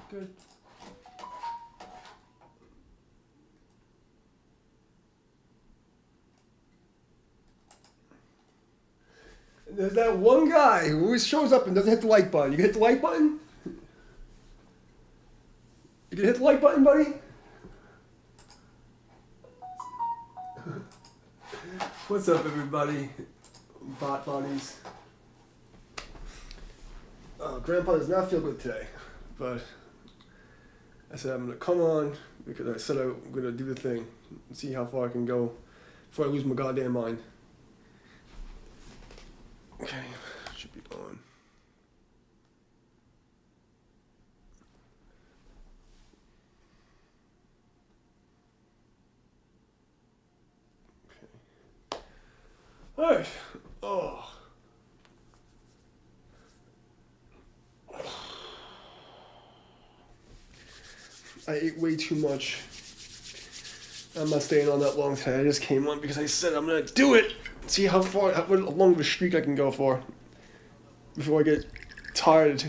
Good. And there's that one guy who always shows up and doesn't hit the like button. You can hit the like button? You can hit the like button, buddy? What's up, everybody? Bot buddies. Grandpa does not feel good today, but I said I'm going to come on because I said I'm going to do the thing and see how far I can go before I lose my goddamn mind. Okay, should be on. Okay. All right. Oh. I ate way too much. I'm not staying on that long today. I just came on because I said I'm gonna do it. See how long of a streak I can go for before I get tired.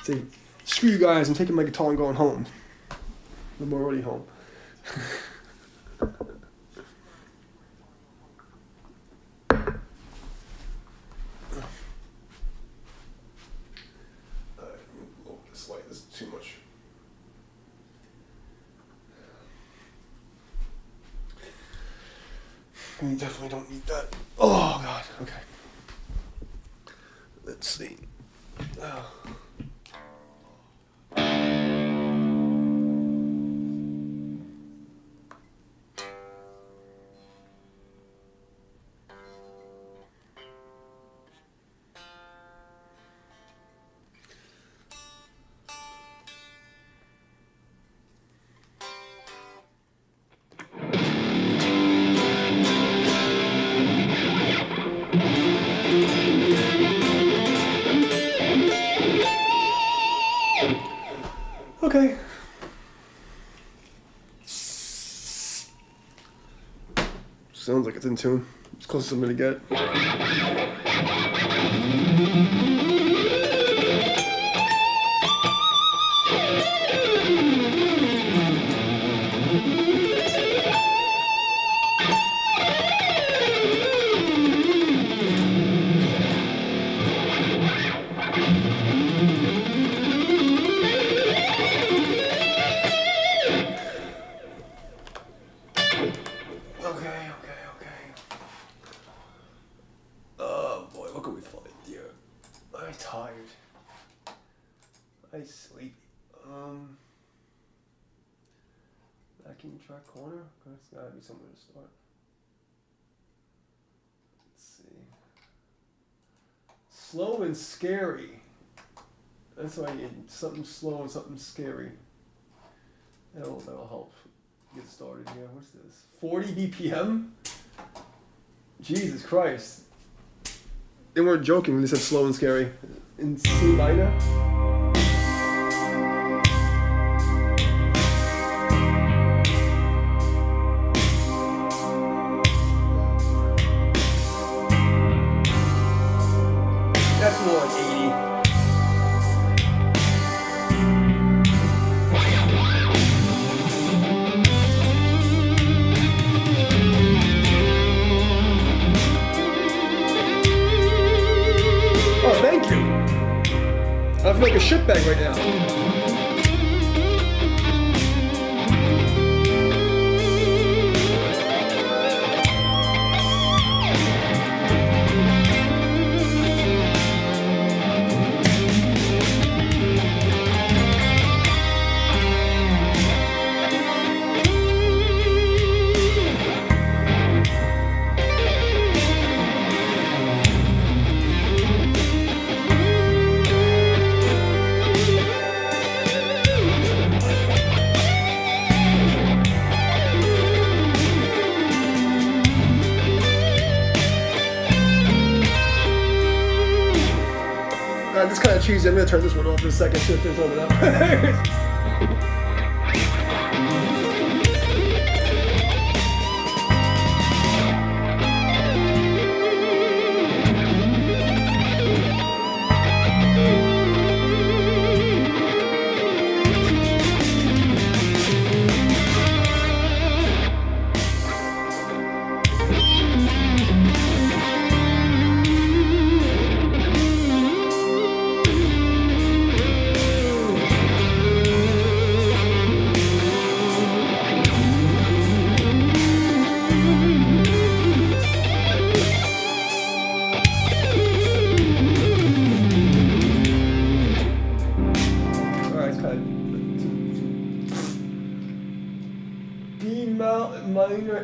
Say, screw you guys, I'm taking my guitar and going home. I'm already home. This light is too much. We definitely don't need that. Oh, God. Okay. Let's see. Oh. Okay. Sounds like it's in tune. As close as I'm gonna get. Backing track corner? That's gotta be somewhere to start. Let's see. Slow and scary. That's why I need something slow and something scary. That'll help get started here. What's this? 40 BPM? Jesus Christ. They weren't joking when they said slow and scary. In C minor? That's more like 80. Oh, thank you. I feel like a shitbag right now. This kind of cheesy. I'm gonna turn this one off in a second. See if there's over up.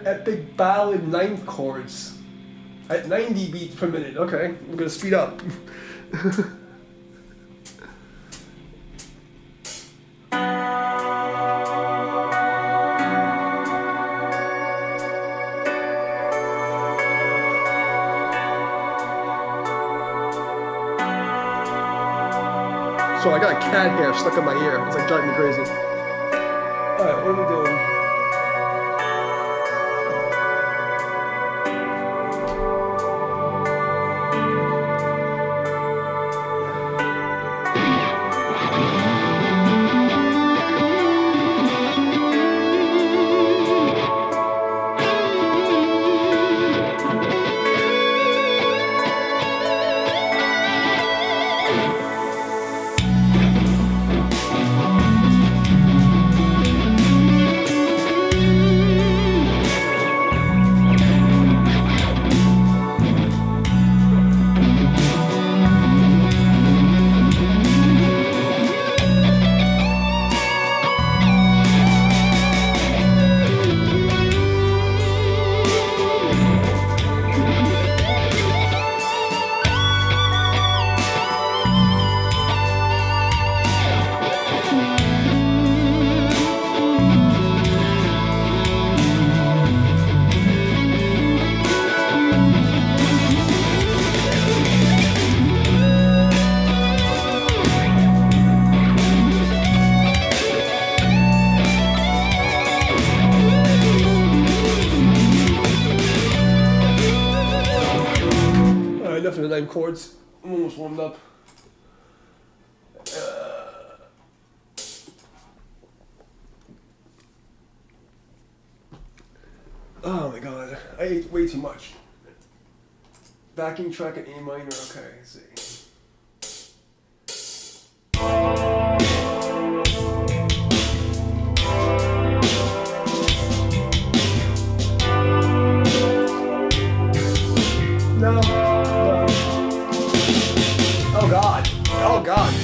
epic ballad ninth chords at 90 beats per minute. Okay, we're gonna speed up. So I got cat hair stuck in my ear. It's like driving me crazy. Alright, what are we doing? Enough of the 9 chords. I'm almost warmed up. Oh my god, I ate way too much. Backing track in A minor, okay, let's see. No. Oh god. Oh god.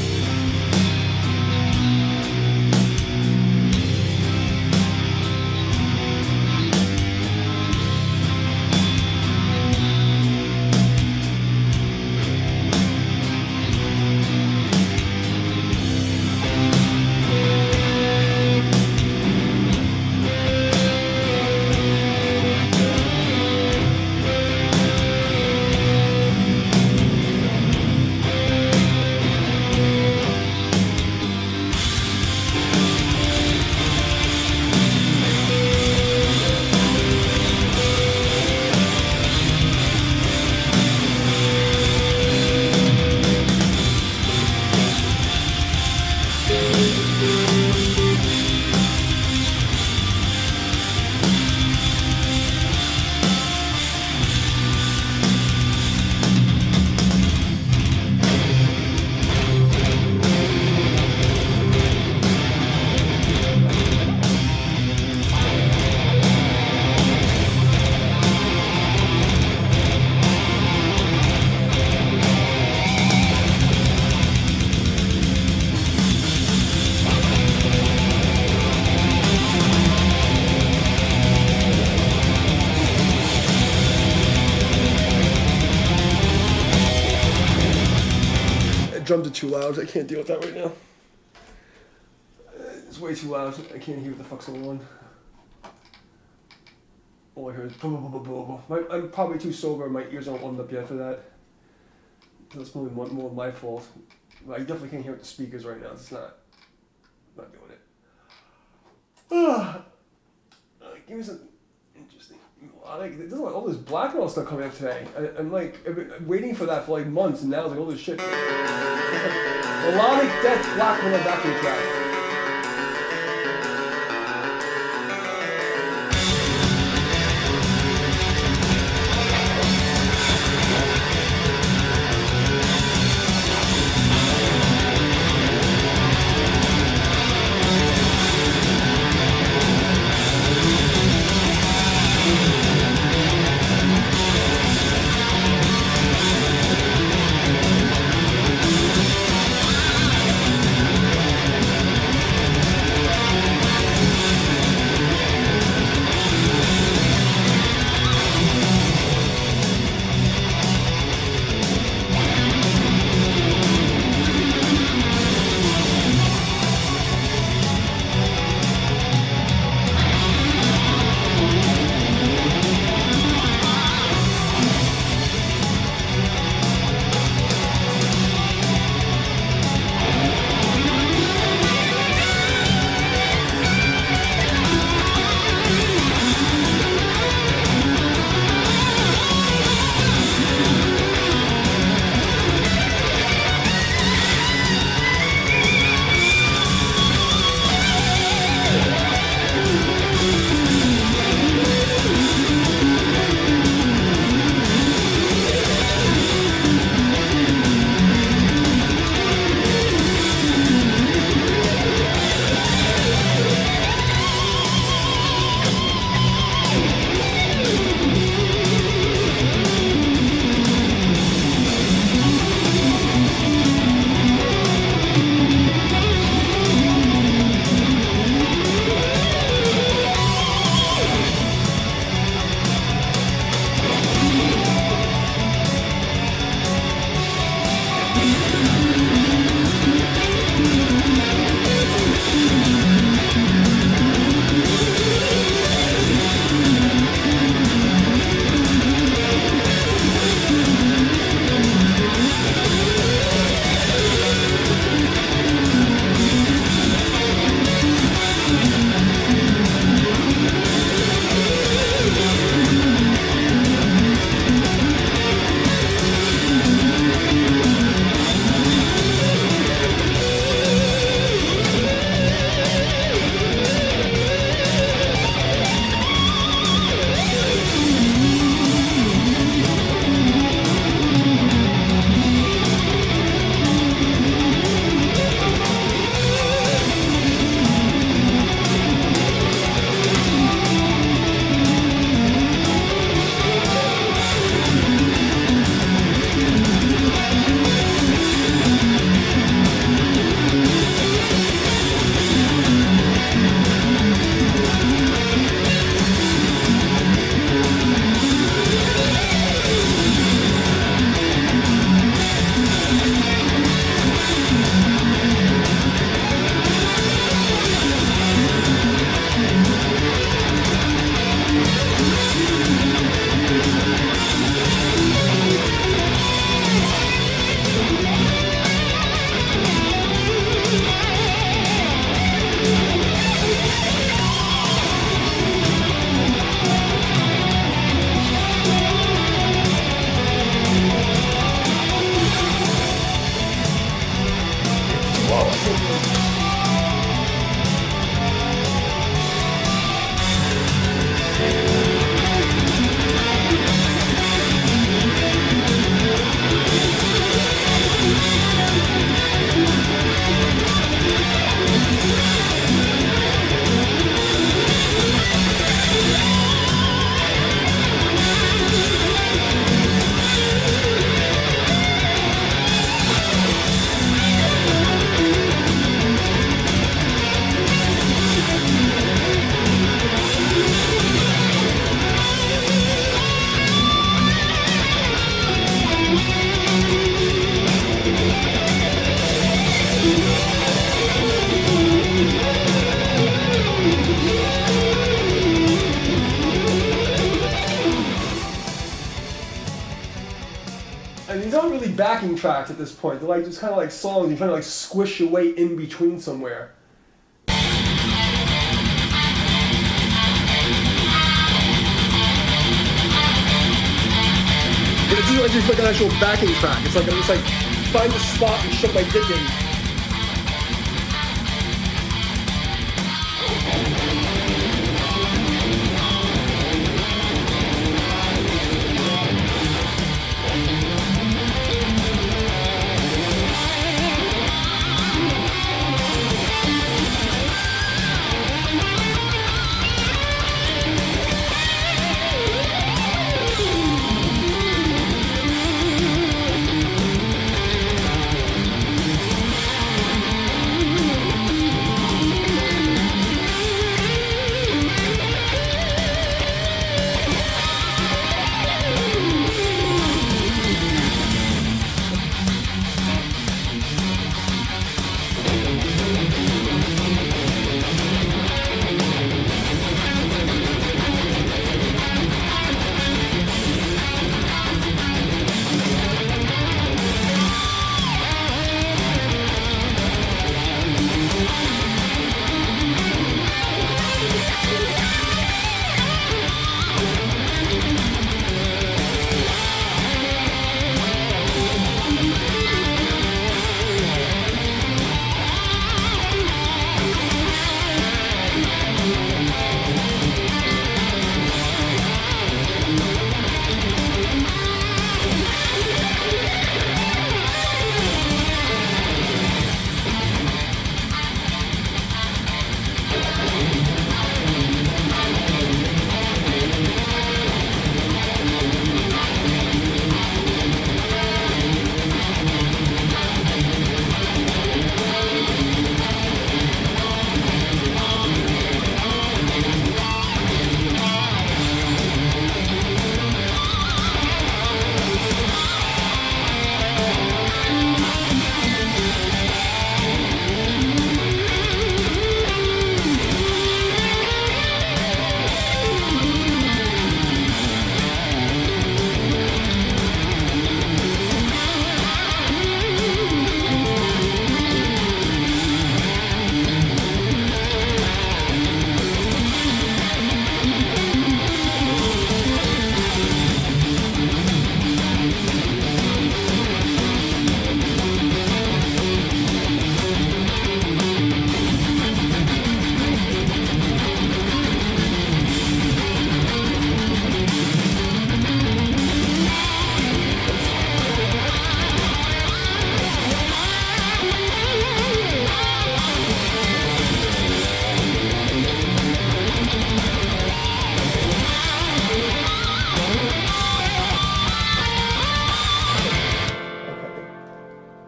Drums are too loud. I can't deal with that right now. It's way too loud. I can't hear what the fuck's going on. All I hear is boom, boom, boom, boom, boom. I'm probably too sober. My ears aren't warmed up yet for that. That's probably more my fault. I definitely can't hear what the speakers right now. It's not doing it. Give me some interesting. There's like all this black metal stuff coming up today. I'm like, I've been waiting for that for like months, and now it's like all this shit. It's like melodic death black metal backing track. And these aren't really backing tracks at this point. They're like just kind of like songs. You're trying to like squish your way in between somewhere. But it's not like just like an actual backing track. It's like I'm just like find a spot and shove my dick in.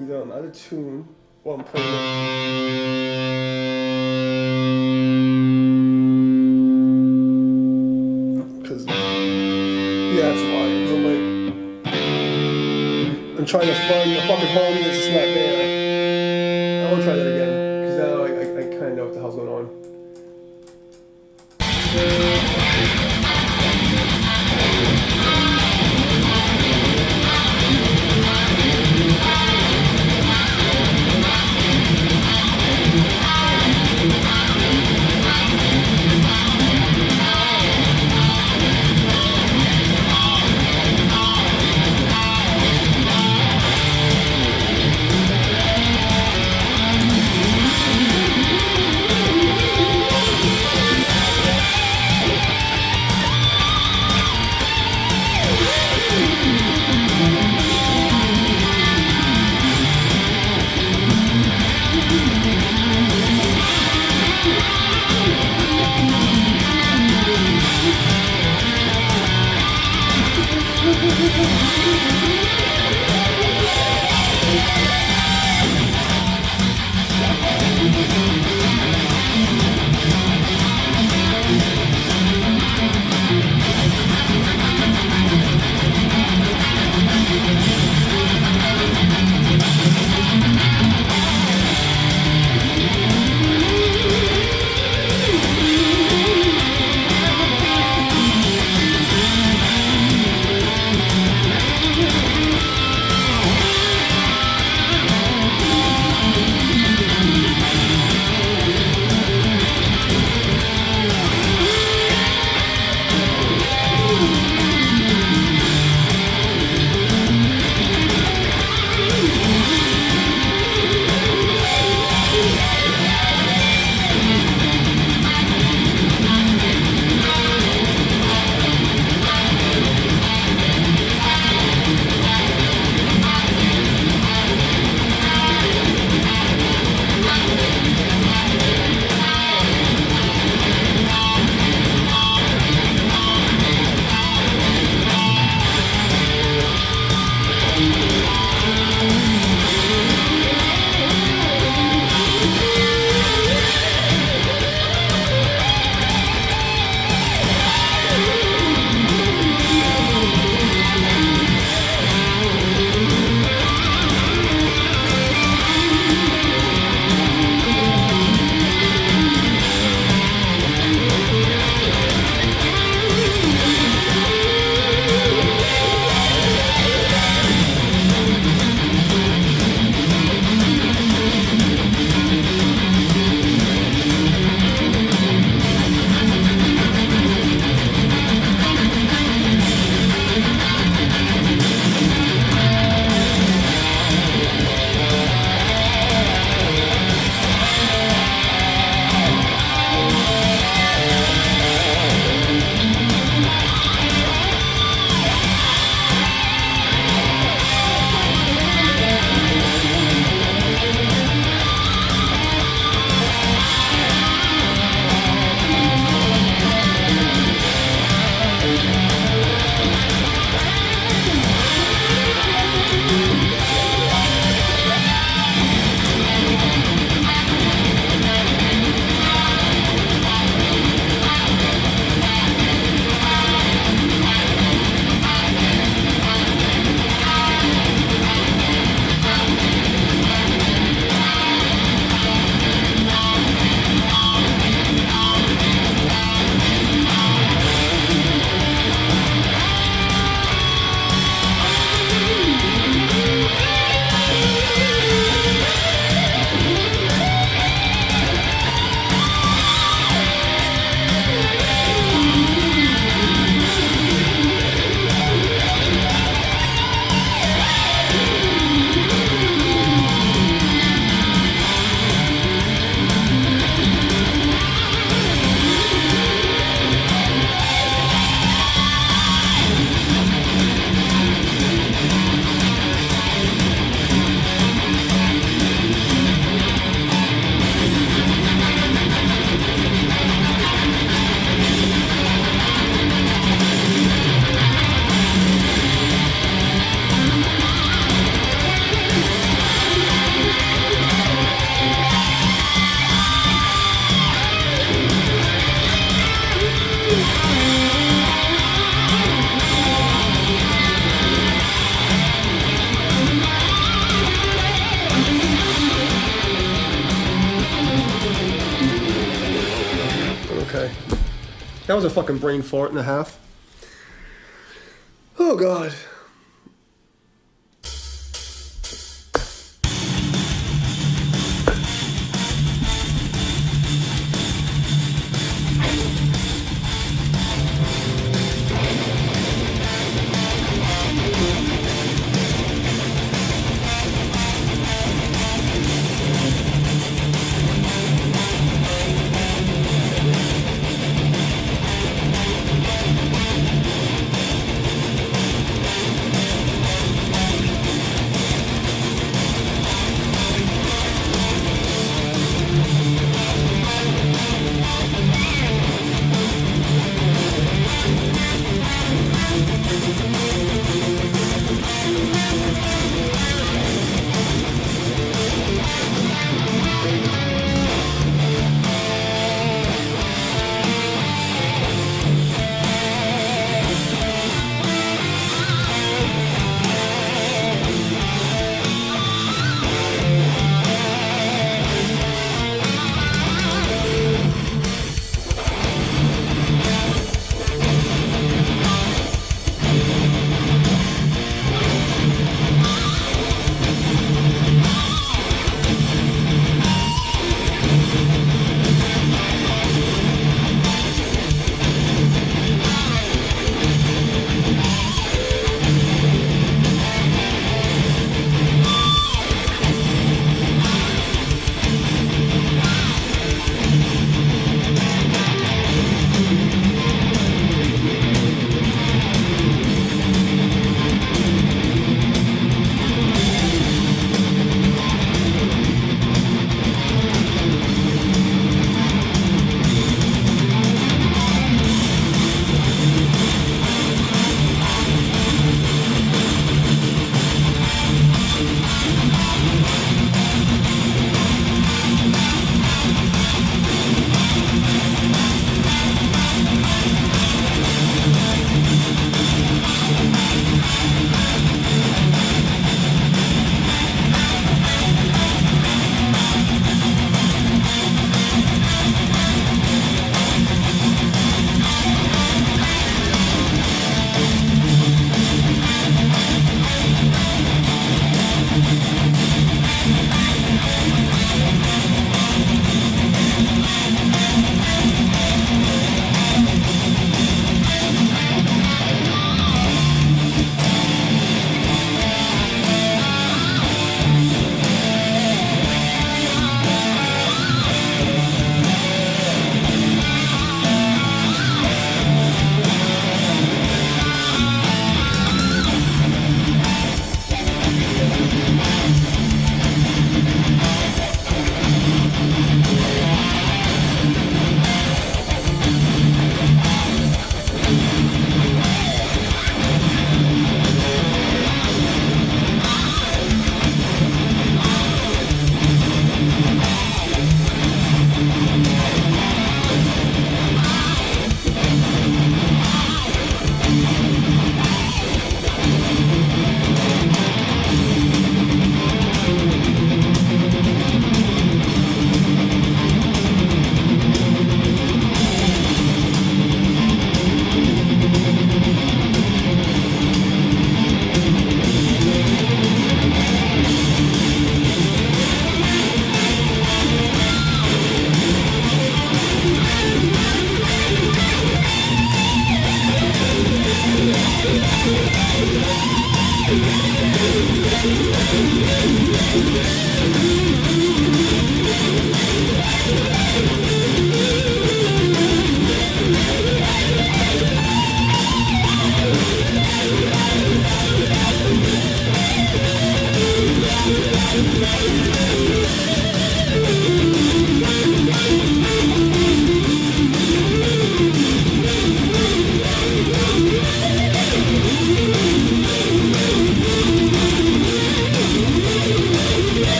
Either I'm out of tune or I'm playing it. Because, yeah, that's why. I'm like, I'm trying to find the fucking harmony that's just not there. I won't try that again, because now I kind of know what the hell's going on. Okay. That was a fucking brain fart and a half. Oh, God.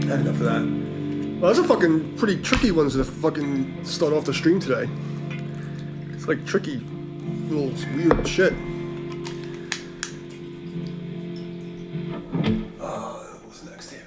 Had enough of that. Well, those are fucking pretty tricky ones to fucking start off the stream today. It's like tricky, little weird shit. What's next here?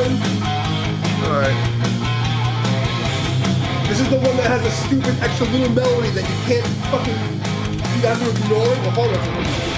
one? Alright. This is the one that has a stupid extra little melody that you can't fucking... You have to ignore. Well, hold on.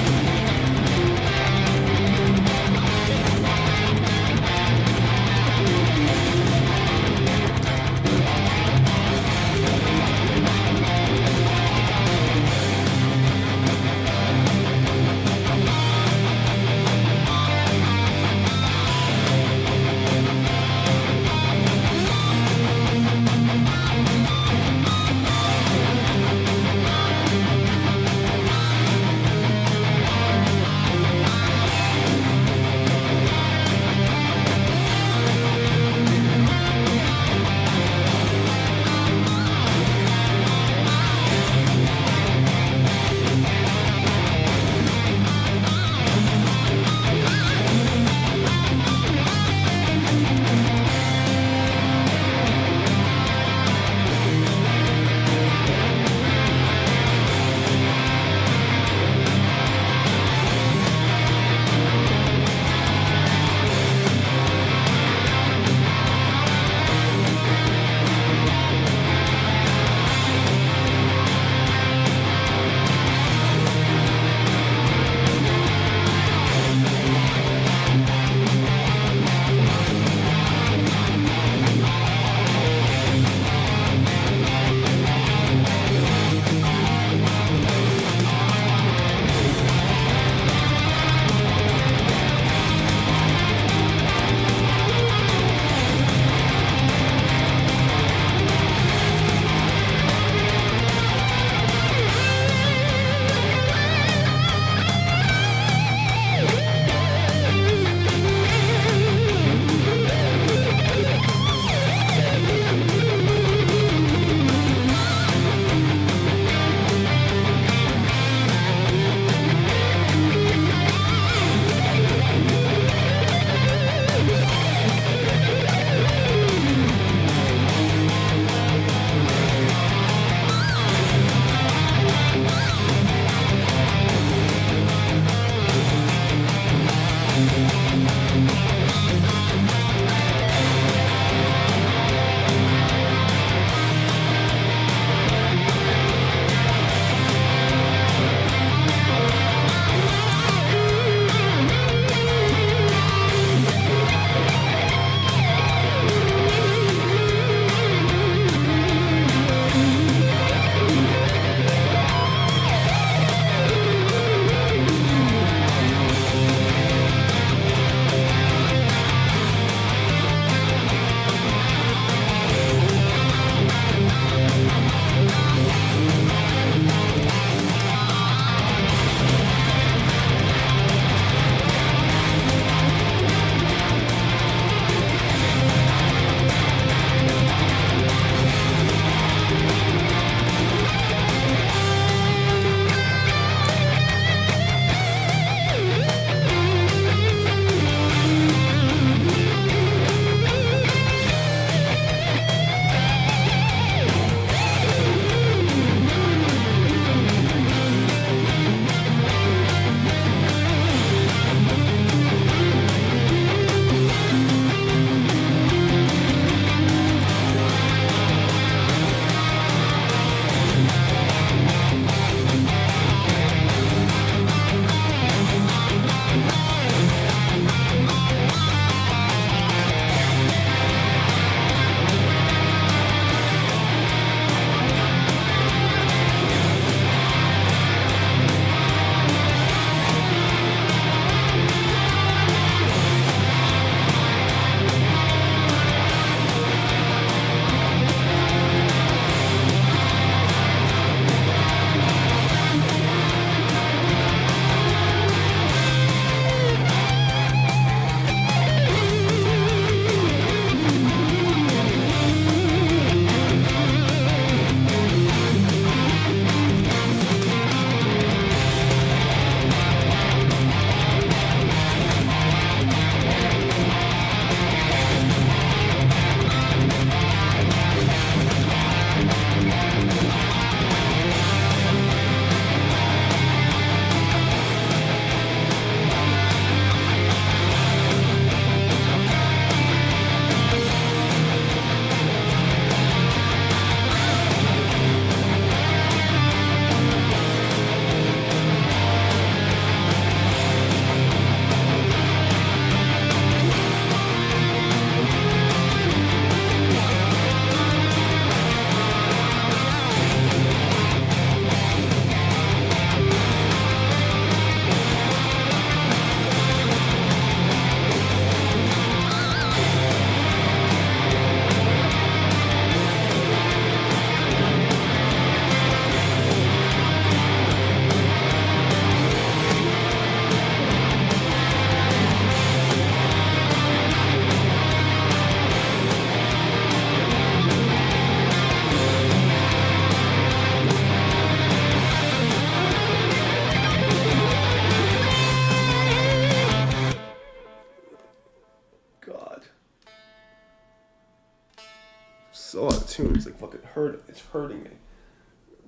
so out of tune. It's like fucking it's hurting me.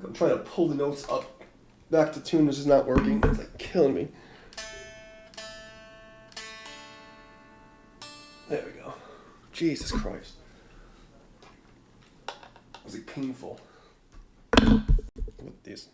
I'm trying to pull the notes up back to tune. This is not working. It's like killing me. There we go. Jesus Christ. It was like painful with these.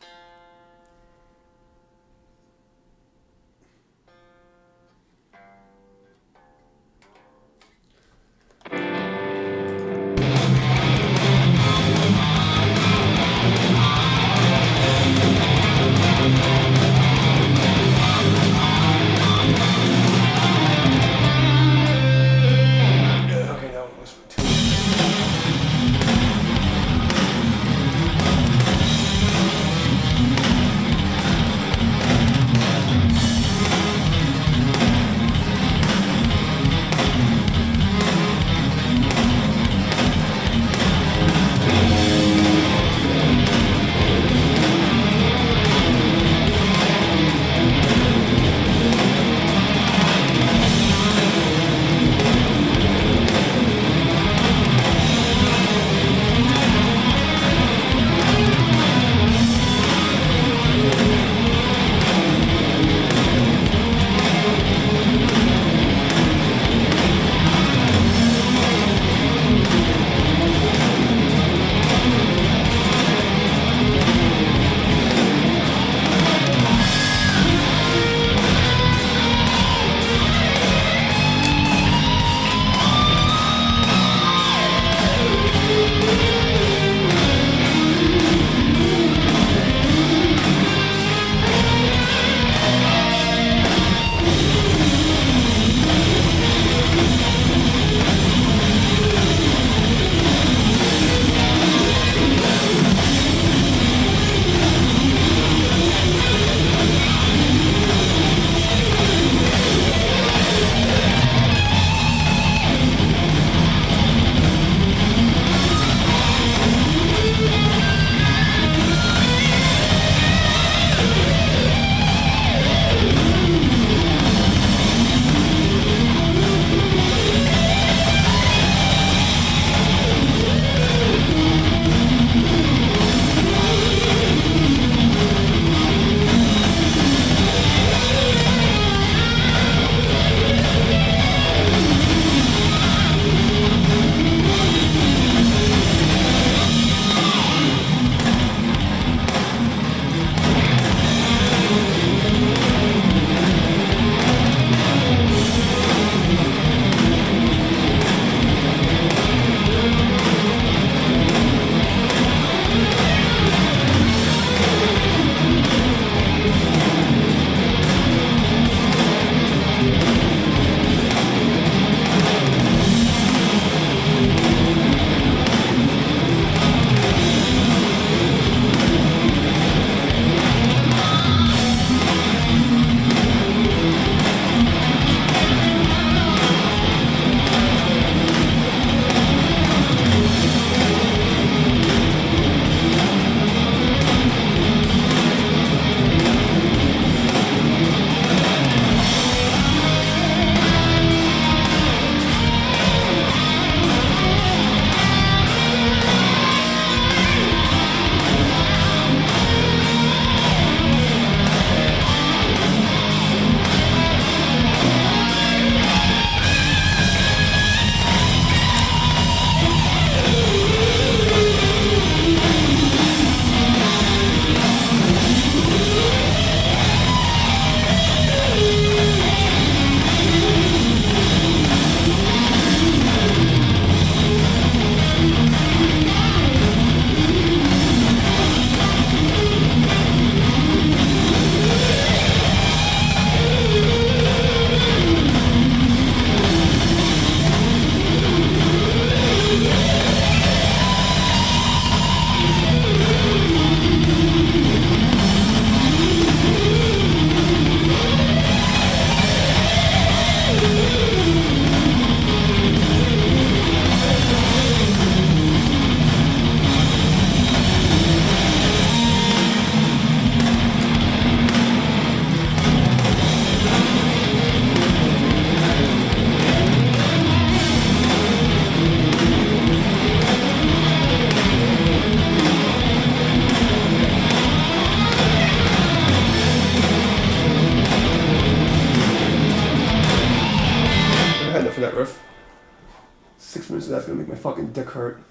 minutes of that's gonna make my fucking dick hurt.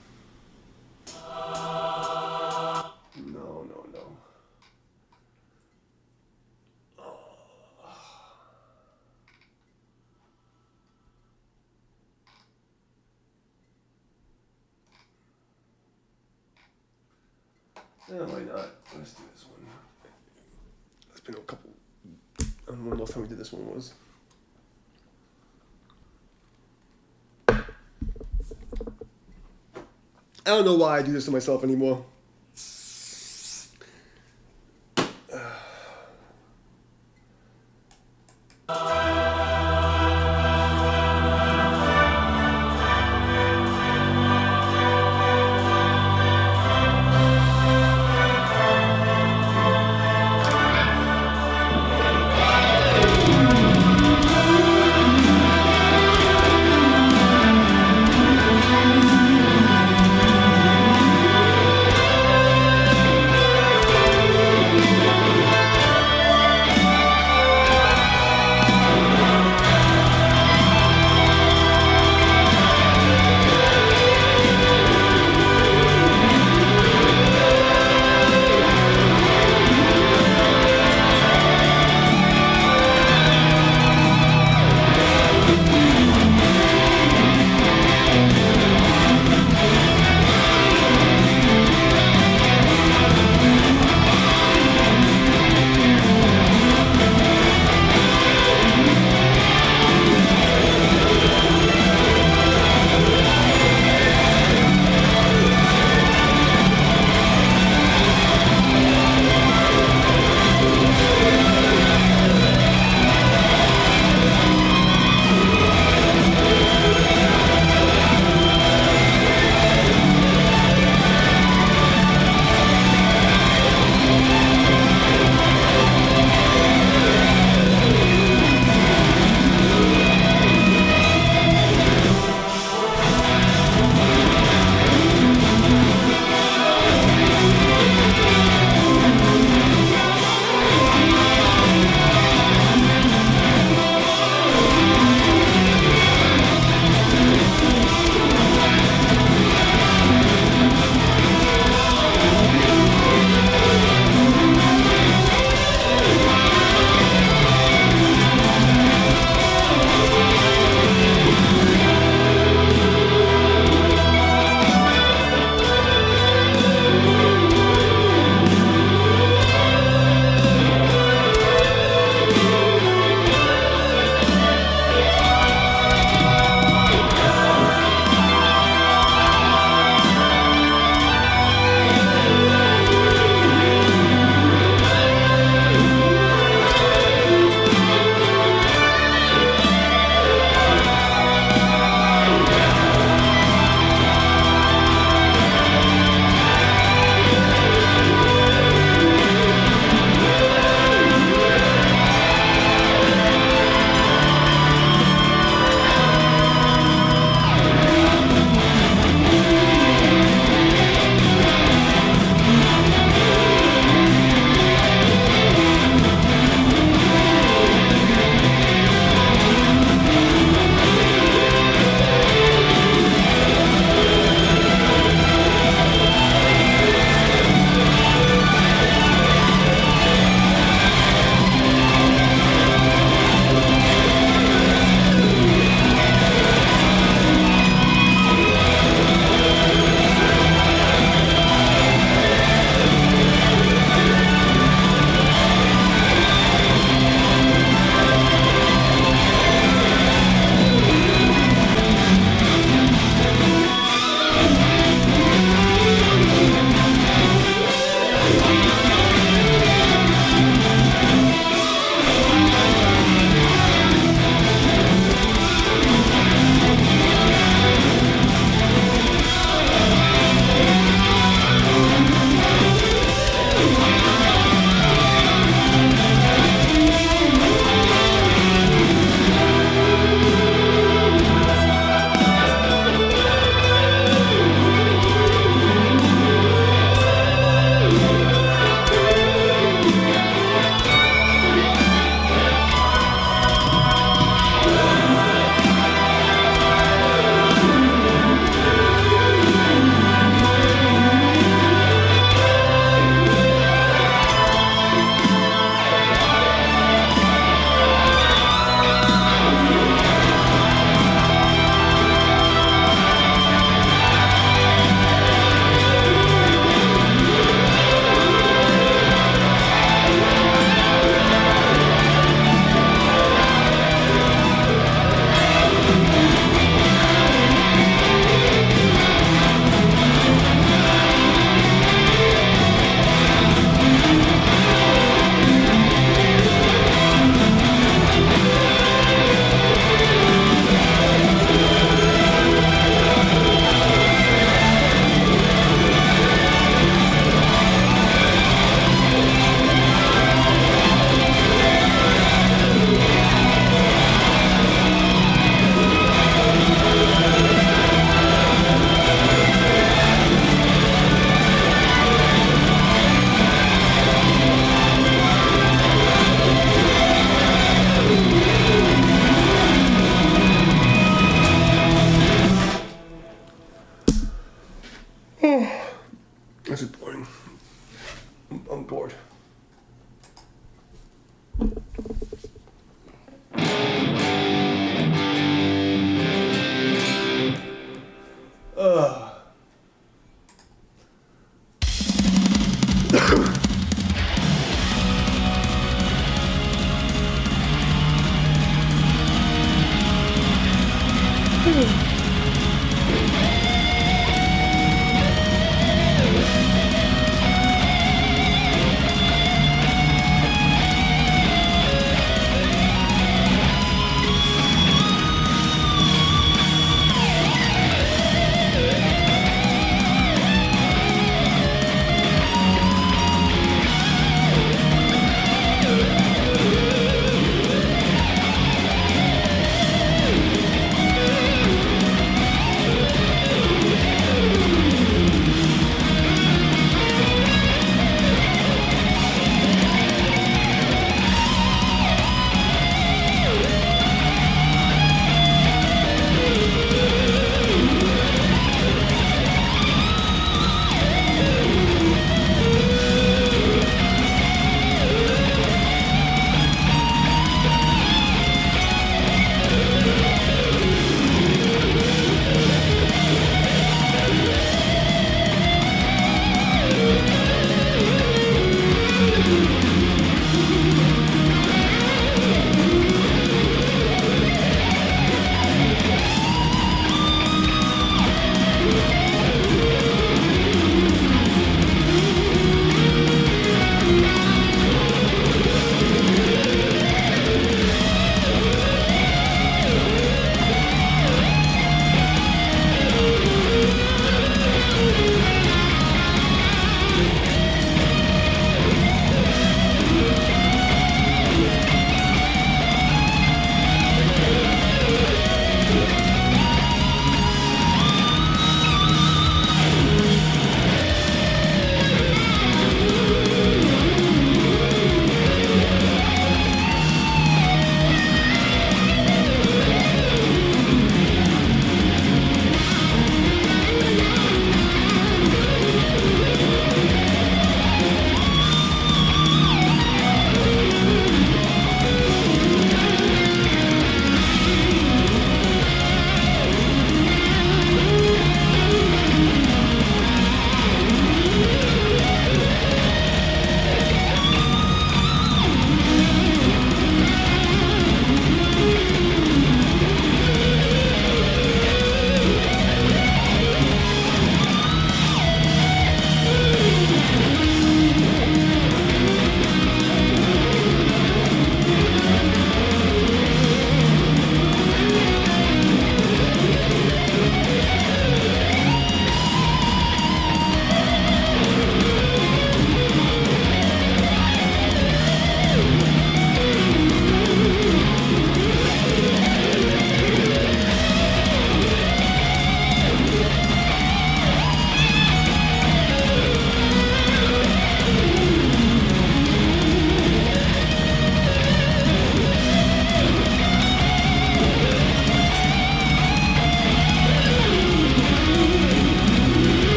No, no, no. No, why not? Let's do this one. It's been a couple. I don't know when the last time we did this one was. I don't know why I do this to myself anymore. This is boring. I'm bored. Ugh.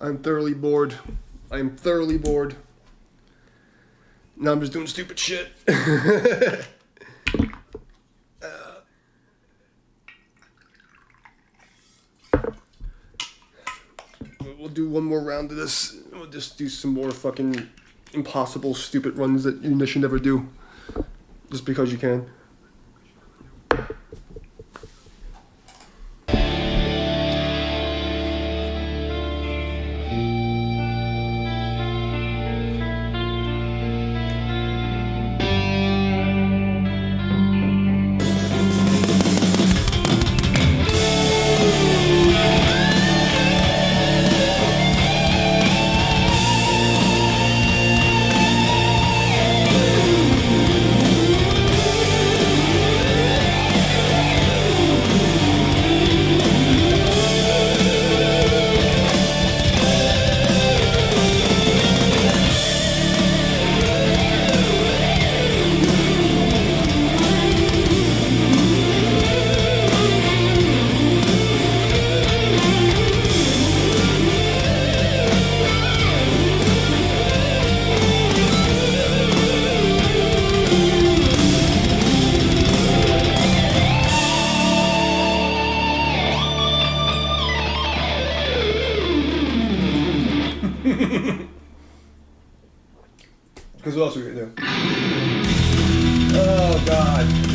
I'm thoroughly bored. I'm thoroughly bored. Now I'm just doing stupid shit. We'll do one more round of this. We'll just do some more fucking impossible, stupid runs that you should never do. Just because you can. Because what else are we gonna do? Oh God.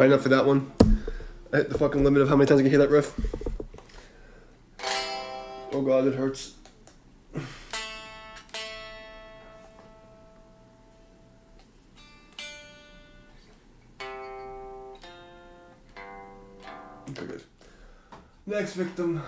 Alright, enough for that one. I hit the fucking limit of how many times I can hear that riff. Oh God, it hurts. Okay, good. Next victim.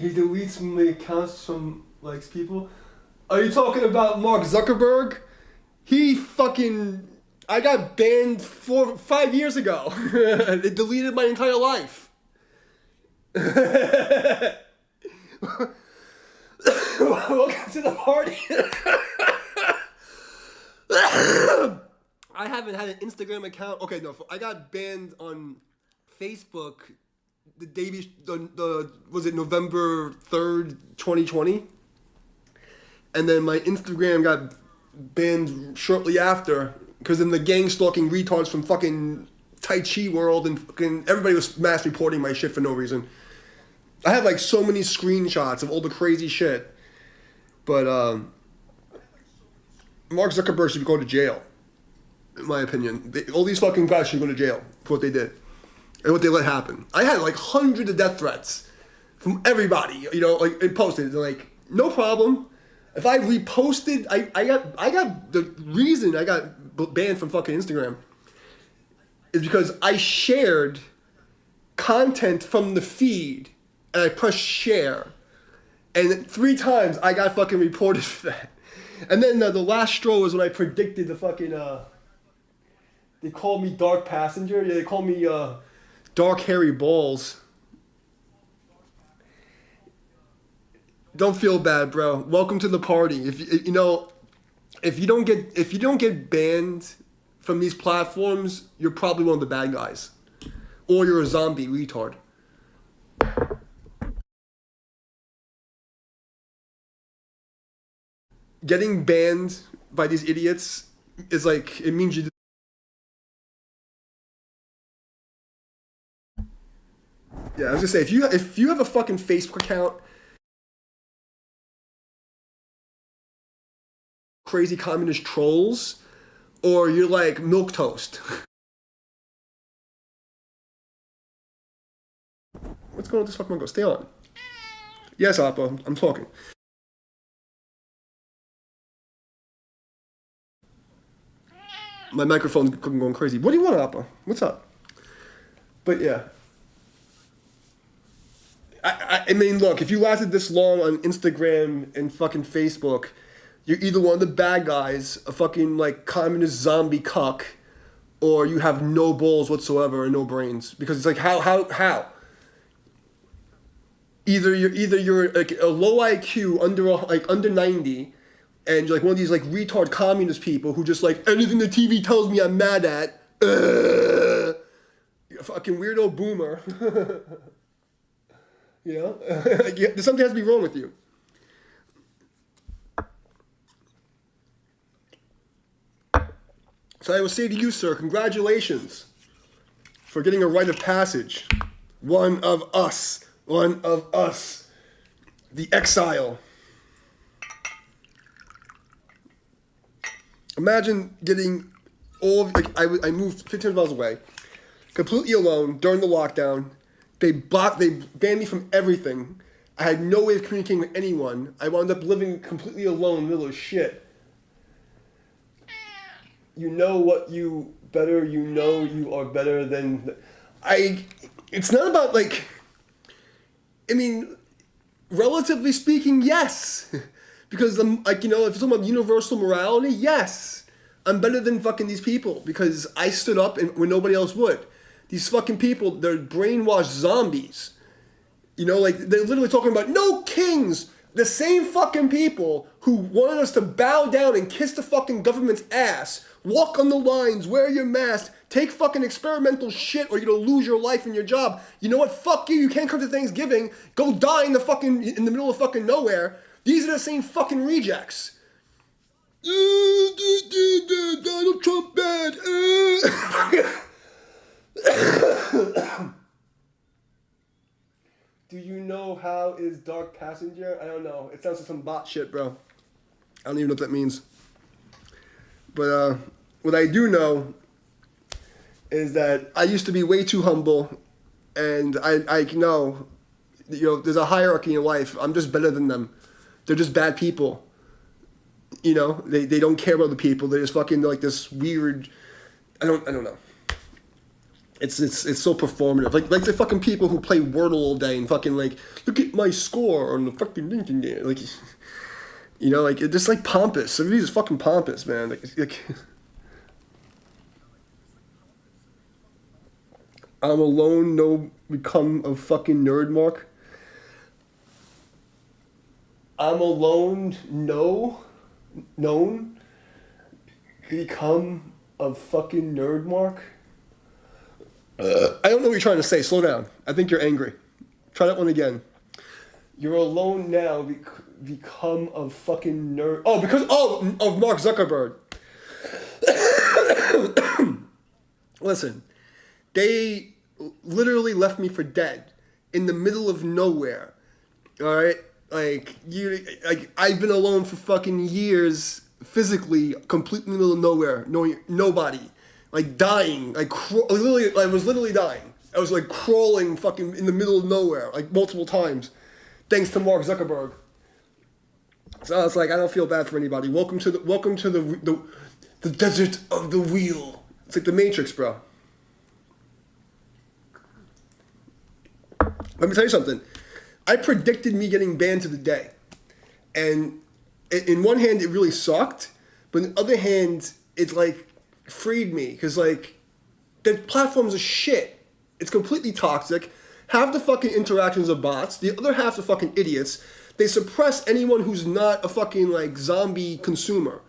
he deletes my accounts from like people. Are you talking about Mark Zuckerberg? He fucking... I got banned 5 years ago. It deleted my entire life. Welcome to the party. I haven't had an Instagram account. Okay, no, I got banned on Facebook the day was it November 3rd, 2020? And then my Instagram got banned shortly after because then the gang stalking retards from fucking Tai Chi world and fucking everybody was mass reporting my shit for no reason. I have like so many screenshots of all the crazy shit. But Mark Zuckerberg should go to jail, in my opinion. All these fucking guys should go to jail for what they did and what they let happen. I had like hundreds of death threats from everybody, you know, like it posted. Like, no problem. If I reposted, I got the reason I got banned from fucking Instagram is because I shared content from the feed and I pressed share. And 3 times I got fucking reported for that. And then the last straw was when I predicted the fucking, they called me Dark Passenger. Yeah, they called me Dark Hairy Balls. Don't feel bad, bro. Welcome to the party. If you don't get banned from these platforms, you're probably one of the bad guys. Or you're a zombie retard. Getting banned by these idiots is like, it means you... Yeah, I was gonna say, if you have a fucking Facebook account, crazy communist trolls, or you're like milquetoast. What's going on with this fucking Mongo? Stay on. Yes, Appa, I'm talking. My microphone's going crazy. What do you want, Appa? What's up? But yeah. I mean, look, if you lasted this long on Instagram and fucking Facebook, you're either one of the bad guys, a fucking like communist zombie cuck, or you have no balls whatsoever and no brains. Because it's like, how? Either you're like a low IQ under 90, and you're like one of these like retard communist people who just like anything the TV tells me I'm mad at. You're a fucking weirdo boomer. You know? There's something has to be wrong with you. So I will say to you, sir, congratulations for getting a rite of passage. One of us. The exile. Imagine getting all of, like, I moved 15 miles away, completely alone during the lockdown. They banned me from everything. I had no way of communicating with anyone. I wound up living completely alone in the middle of shit. You know what you are better than... It's not about, like... I mean, relatively speaking, yes. Because, like, you know, if it's talking about universal morality, yes. I'm better than fucking these people because I stood up when nobody else would. These fucking people, they're brainwashed zombies. You know, like, they're literally talking about no kings. The same fucking people who wanted us to bow down and kiss the fucking government's ass, walk on the lines, wear your mask, take fucking experimental shit or you're gonna lose your life and your job. You know what? Fuck you. You can't come to Thanksgiving. Go die in the middle of fucking nowhere. These are the same fucking rejects. Donald Trump bad. Do you know how is Dark Passenger? I don't know. It sounds like some bot shit, bro. I don't even know what that means. But what I do know is that I used to be way too humble, and I know, you know, there's a hierarchy in life. I'm just better than them. They're just bad people. You know, they don't care about the people. They're just fucking like this weird. I don't know. It's so performative. Like the fucking people who play Wordle all day and fucking like look at my score on the fucking LinkedIn game. Like, you know, like it's just like pompous. Everybody's just fucking pompous, man. Like I'm alone. No, become a fucking nerd, Mark. I'm alone. No, known. Become a fucking nerd, Mark. I don't know what you're trying to say. Slow down. I think you're angry. Try that one again. You're alone now. Become a fucking nerd. Oh, because of Mark Zuckerberg. Listen, they literally left me for dead in the middle of nowhere. All right, like I've been alone for fucking years, physically, completely in the middle of nowhere, knowing nobody. Like dying, literally, I was literally dying. I was like crawling fucking in the middle of nowhere, like multiple times, thanks to Mark Zuckerberg. So it's like I don't feel bad for anybody. Welcome to the desert of the wheel. It's like the Matrix, bro. Let me tell you something. I predicted me getting banned to the day, and in one hand it really sucked, but on the other hand it's like freed me because like the platform's a shit. It's completely toxic. Half the fucking interactions are bots. The other half are fucking idiots. They suppress anyone who's not a fucking like zombie consumer.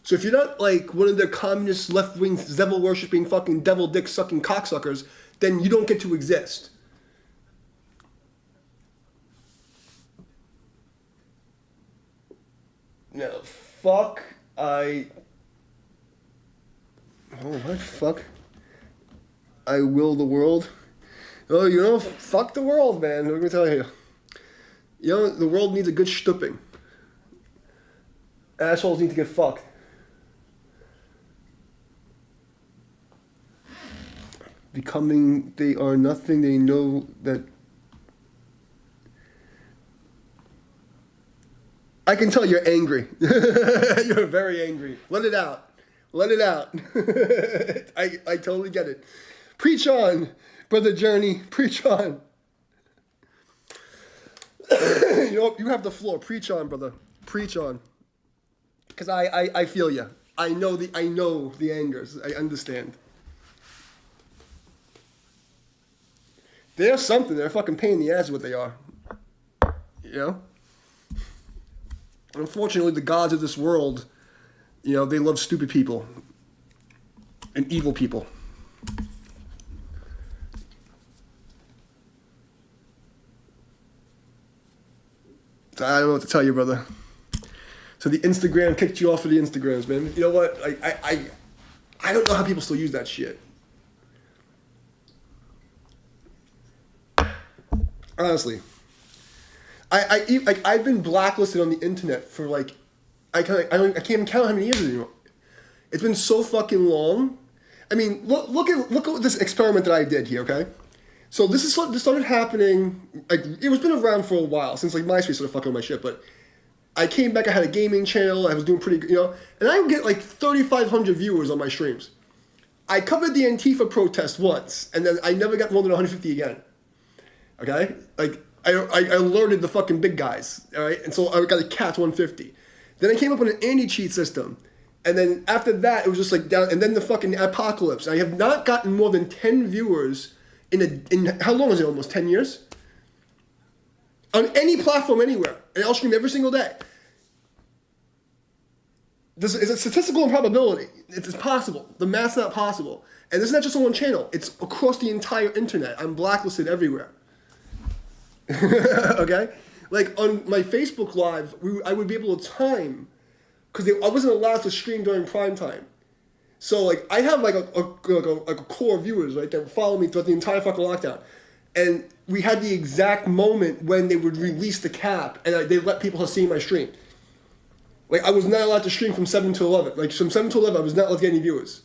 So if you're not like one of their communist left-wing devil worshipping fucking devil dick sucking cocksuckers, then you don't get to exist. No, fuck. Oh, what? Fuck. I will the world. Oh, you know, fuck the world, man. Let me tell you. You know, the world needs a good stooping. Assholes need to get fucked. Becoming, they are nothing, they know that. I can tell you're angry. You're very angry. Let it out. Let it out. I totally get it. Preach on, Brother Journey. Preach on. You know, you have the floor. Preach on, brother. Preach on. Because I feel you. I know the angers. I understand. They're something. They're a fucking pain in the ass is what they are. You know? Unfortunately, the gods of this world, you know, they love stupid people and evil people. So I don't know what to tell you, brother. So the Instagram kicked you off of the Instagrams, man. You know what? I don't know how people still use that shit. Honestly. I've been blacklisted on the internet for like, I can't even count how many years anymore. It's been so fucking long. I mean, look at this experiment that I did here, okay? So this started happening, like, it was been around for a while, since like MySpace started fucking with my shit, but I came back, I had a gaming channel, I was doing pretty good, you know, and I would get like 3,500 viewers on my streams. I covered the Antifa protest once, and then I never got more than 150 again. Okay? Like, I alerted the fucking big guys, alright? And so I got a capped 150. Then I came up with an anti-cheat system. And then after that, it was just like down, and then the fucking apocalypse. I have not gotten more than 10 viewers in how long is it, almost 10 years? On any platform anywhere. And I'll stream every single day. This is a statistical improbability. It's possible. The math's not possible. And this is not just on one channel. It's across the entire internet. I'm blacklisted everywhere. Okay? Like on my Facebook Live, I would be able to time, because I wasn't allowed to stream during prime time. So like I have like a core of viewers, right, that would follow me throughout the entire fucking lockdown. And we had the exact moment when they would release the cap and they let people see my stream. Like I was not allowed to stream from 7 to 11. Like from 7 to 11, I was not allowed to get any viewers.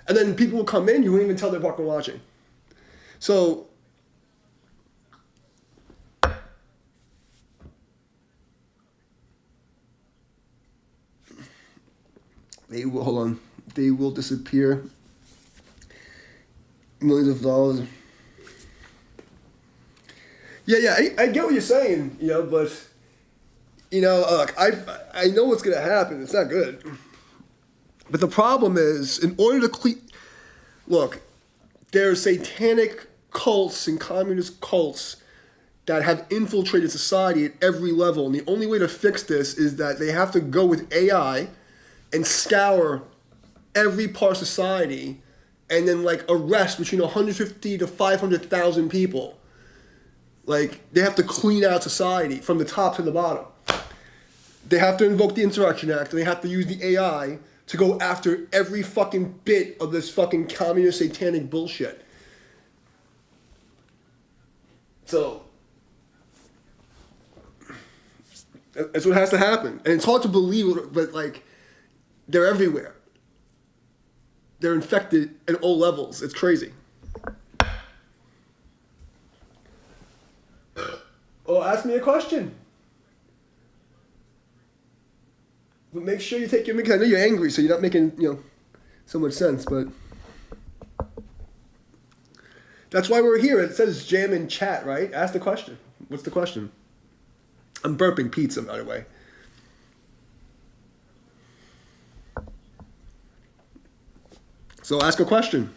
And then people would come in, you wouldn't even tell they're fucking watching. So they will, hold on, they will disappear. millions of dollars. Yeah, I get what you're saying, but look, I know what's gonna happen. It's not good. But the problem is, in order to look, there's satanic cults and communist cults that have infiltrated society at every level, and the only way to fix this is that they have to go with AI and scour every part of society, and then arrest between 150 to 500,000 people. They have to clean out society from the top to the bottom. They have to invoke the Insurrection Act, and they have to use the AI to go after every fucking bit of this fucking communist satanic bullshit. So, that's what has to happen. And it's hard to believe, but they're everywhere. They're infected at all levels. It's crazy. Oh, ask me a question. But make sure you take your because I know you're angry, so you're not making, so much sense, but that's why we're here. It says jam in chat, right? Ask the question. What's the question? I'm burping pizza, by the way. So ask a question.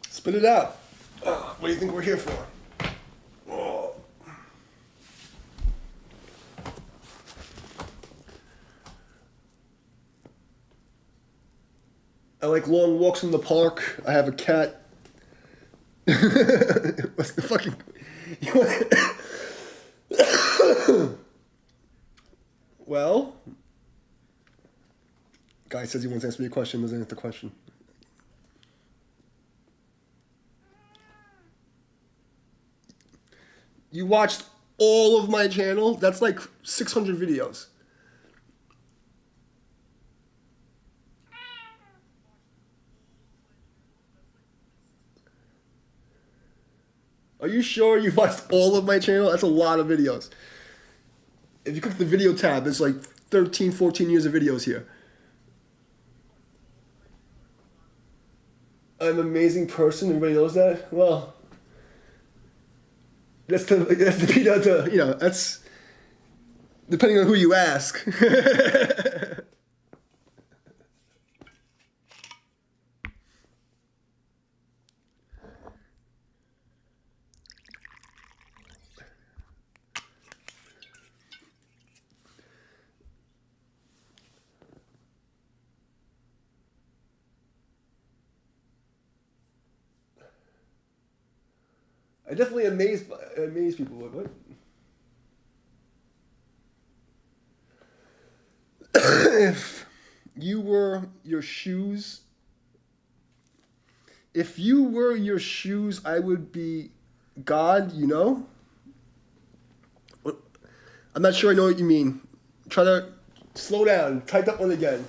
Spit it out. What do you think we're here for? Oh. I like long walks in the park. I have a cat. What's the fucking... Well... Guy says he wants to answer me a question, doesn't answer the question. You watched all of my channel? That's 600 videos. Are you sure you watched all of my channel? That's a lot of videos. If you click the video tab, there's 13, 14 years of videos here. I'm an amazing person. Everybody knows that? Well... That's depending on who you ask. I definitely amaze people. What? If you were your shoes, I would be God, What? I'm not sure I know what you mean. Try to slow down. Type that one again.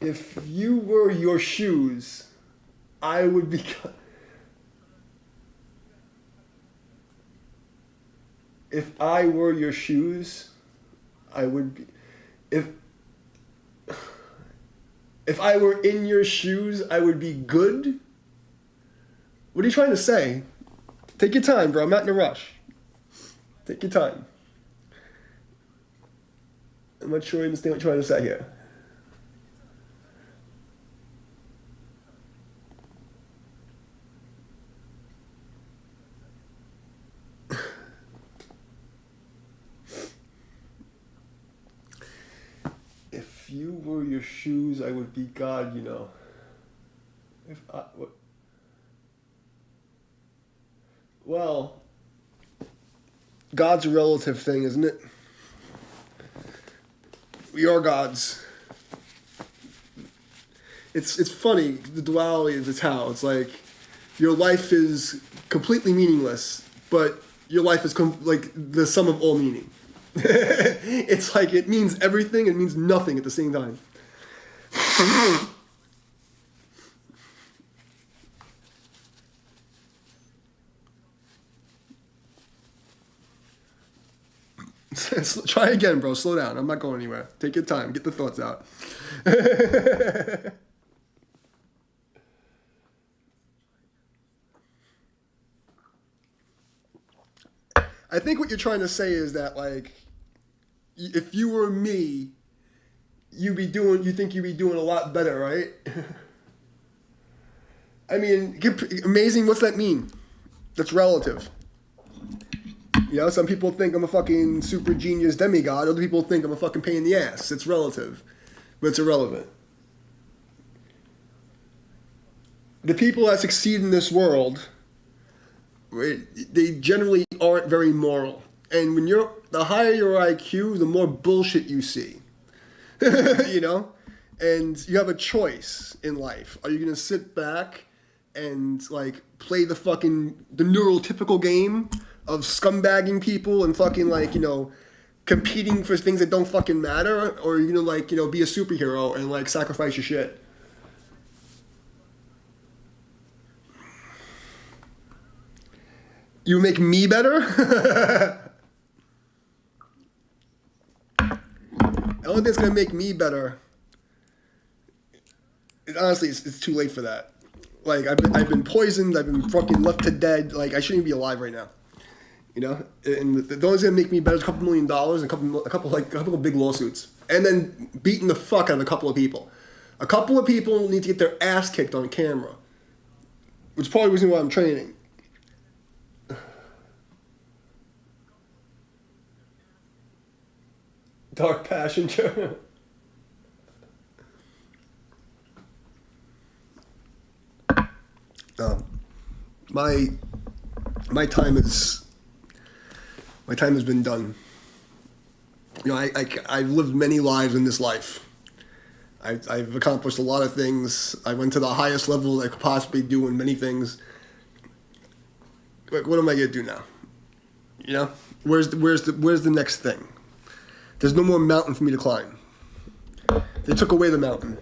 If you were your shoes, I would be God. If I were your shoes, I would be... If I were in your shoes, I would be good? What are you trying to say? Take your time, bro. I'm not in a rush. Take your time. I'm not sure I understand what you're trying to say here. If you were your shoes, I would be God, If I... What? Well, God's a relative thing, isn't it? We are gods. It's funny, the duality of the Tao. It's your life is completely meaningless, but your life is the sum of all meaning. It's it means everything and means nothing at the same time. Try again, bro. Slow down. I'm not going anywhere. Take your time. Get the thoughts out. I think what you're trying to say is that, like, if you were me, you think you'd be doing a lot better, right? I mean, amazing, what's that mean? That's relative. You know, some people think I'm a fucking super genius demigod. Other people think I'm a fucking pain in the ass. It's relative. But it's irrelevant. The people that succeed in this world, right, they generally aren't very moral. And when the higher your IQ, the more bullshit you see. You know? And you have a choice in life. Are you going to sit back and, like, play the neurotypical game of scumbagging people and fucking, like, you know, competing for things that don't fucking matter? Or are you going to, like, you know, be a superhero and, like, sacrifice your shit? You make me better? The only thing that's going to make me better, honestly, it's too late for that. Like, I've been poisoned, I've been fucking left to dead, like, I shouldn't even be alive right now. You know? And the only thing that's going to make me better is $2 million and a couple of big lawsuits. And then beating the fuck out of a couple of people. A couple of people need to get their ass kicked on camera. Which is probably the reason why I'm training. Dark passenger. My time has been done. You know, I've lived many lives in this life. I've accomplished a lot of things. I went to the highest level I could possibly do in many things. Like, what am I gonna do now? You know, where's the next thing? There's no more mountain for me to climb. They took away the mountain.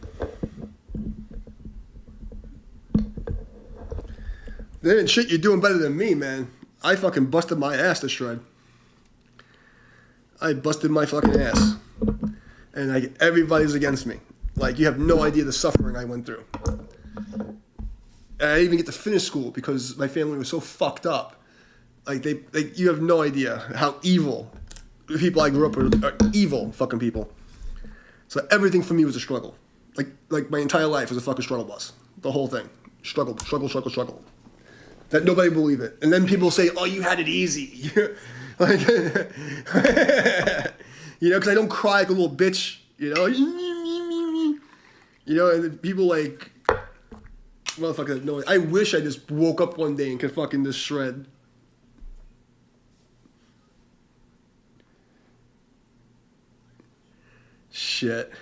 Then shit, you're doing better than me, man. I fucking busted my ass to shred. I busted my fucking ass. And like, everybody's against me. Like, you have no idea the suffering I went through. And I didn't even get to finish school because my family was so fucked up. Like, you have no idea how evil the people I grew up with are evil fucking people. So everything for me was a struggle. Like my entire life was a fucking struggle bus. The whole thing. Struggle. That nobody believed it. And then people say, oh, you had it easy. Like, you know, because I don't cry like a little bitch, you know? You know, and people like, motherfucker, no, I wish I just woke up one day and could fucking just shred. Shit.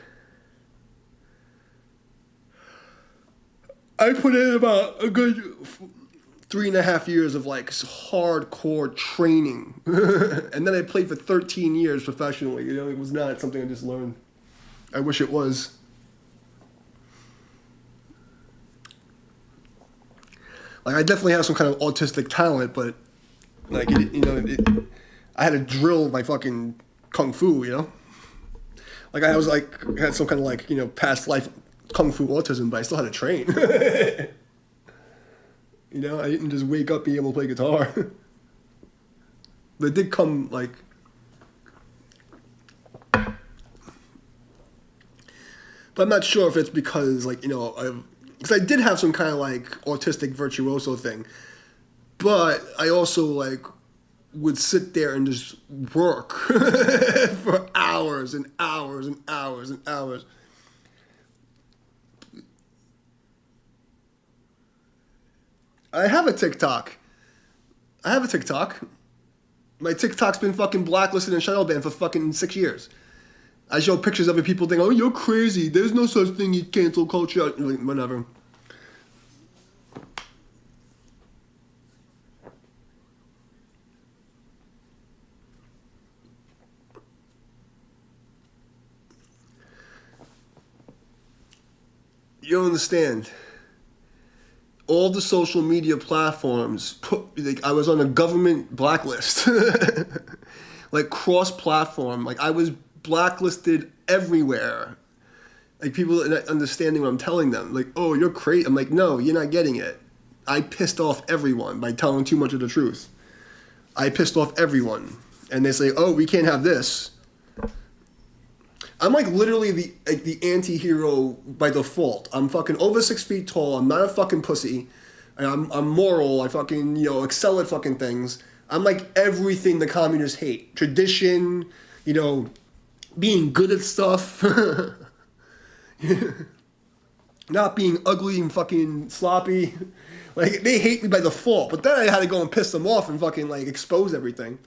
I put in about a good 3.5 years of like hardcore training. And then I played for 13 years professionally. You know, it was not something I just learned. I wish it was. Like, I definitely have some kind of autistic talent, but like, I had to drill my fucking kung fu, you know? Like, I was like, had some kind of like, you know, past life kung fu autism, but I still had to train. You know, I didn't just wake up being able to play guitar. But it did come like, but I'm not sure if it's because, like, you know, because I did have some kind of like autistic virtuoso thing, but I also like would sit there and just work for hours and hours and hours and hours. I have a TikTok. My TikTok's been fucking blacklisted and shadow banned for fucking 6 years. I show pictures of it, people think, oh, you're crazy. There's no such thing as cancel culture. Whatever. You don't understand. All the social media platforms I was on a government blacklist. like cross-platform. Like I was blacklisted everywhere. Like people not understanding what I'm telling them. Like, oh, you're crazy. I'm like, no, you're not getting it. I pissed off everyone by telling too much of the truth. I pissed off everyone. And they say, oh, we can't have this. I'm like literally the anti-hero by default. I'm fucking over 6 feet tall. I'm not a fucking pussy. I'm moral. I fucking, excel at fucking things. I'm like everything the communists hate. Tradition, being good at stuff. Not being ugly and fucking sloppy. Like, they hate me by default. But then I had to go and piss them off and fucking, like, expose everything.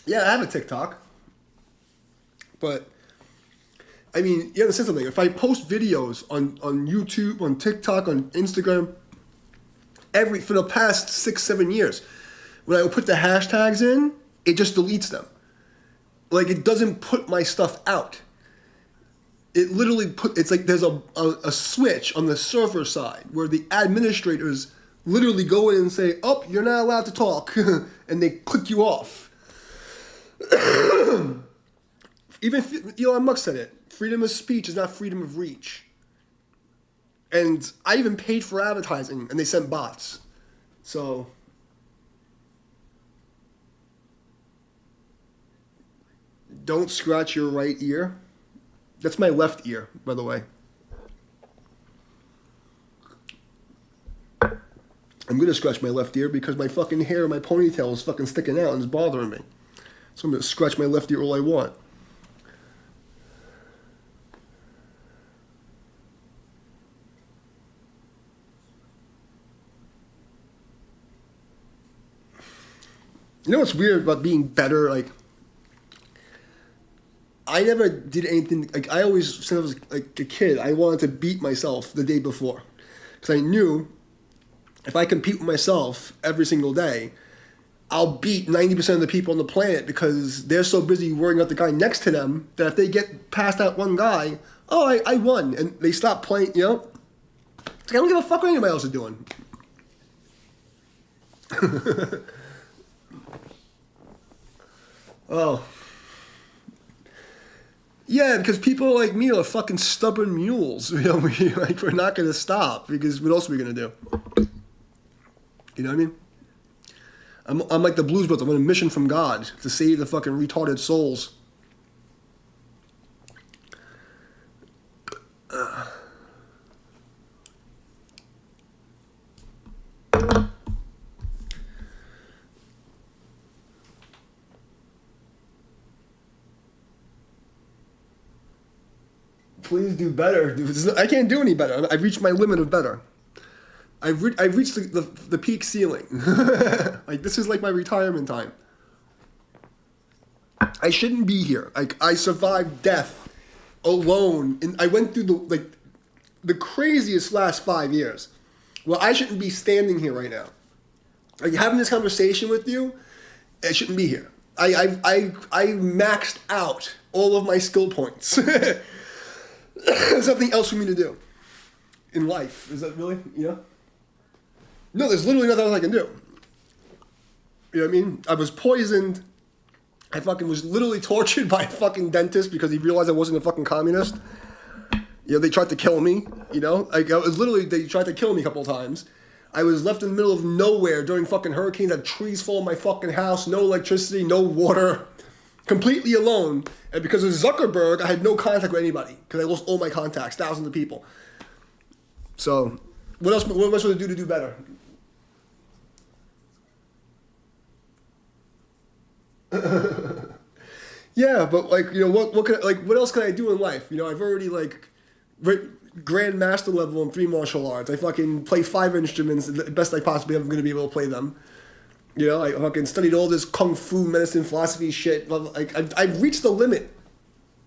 Yeah, I have a TikTok. But, I mean, you understand something. If I post videos on YouTube, on TikTok, on Instagram, for the past 6-7 years, when I would put the hashtags in, it just deletes them. Like, it doesn't put my stuff out. It literally it's like there's a switch on the server side where the administrators literally go in and say, oh, you're not allowed to talk, and they click you off. Even Elon Musk said it. Freedom of speech is not freedom of reach. And I even paid for advertising, and they sent bots. So, don't scratch your right ear. That's my left ear, by the way. I'm going to scratch my left ear because my fucking hair, my ponytail is fucking sticking out and it's bothering me. So I'm going to scratch my left ear all I want. You know what's weird about being better? Like, I never did anything. Like, I always, since I was like a kid, I wanted to beat myself the day before. Because I knew if I compete with myself every single day, I'll beat 90% of the people on the planet because they're so busy worrying about the guy next to them that if they get past that one guy, oh, I won. And they stop playing, It's like, I don't give a fuck what anybody else is doing. Oh. Yeah, because people like me are fucking stubborn mules. We're not going to stop because what else are we going to do? You know what I mean? I'm like the Blues Brothers. I'm on a mission from God to save the fucking retarded souls. Please do better. I can't do any better. I've reached my limit of better. I've reached the peak ceiling. Like, this is like my retirement time. I shouldn't be here. Like, I survived death alone, and I went through the craziest last 5 years. Well, I shouldn't be standing here right now. Like, having this conversation with you, I shouldn't be here. I maxed out all of my skill points. There's nothing else for me to do in life. Is that really, No, there's literally nothing else I can do. You know what I mean? I was poisoned. I fucking was literally tortured by a fucking dentist because he realized I wasn't a fucking communist. They tried to kill me, Like, they tried to kill me a couple of times. I was left in the middle of nowhere during fucking hurricanes. I had trees fall in my fucking house, no electricity, no water. Completely alone, and because of Zuckerberg, I had no contact with anybody because I lost all my contacts, thousands of people. So, what else? What am I supposed to do better? Yeah, but what can what else can I do in life? I've already grandmaster level in 3 martial arts. I fucking play 5 instruments, the best I possibly am going to be able to play them. I fucking studied all this kung fu, medicine, philosophy shit. Like, I've reached the limit,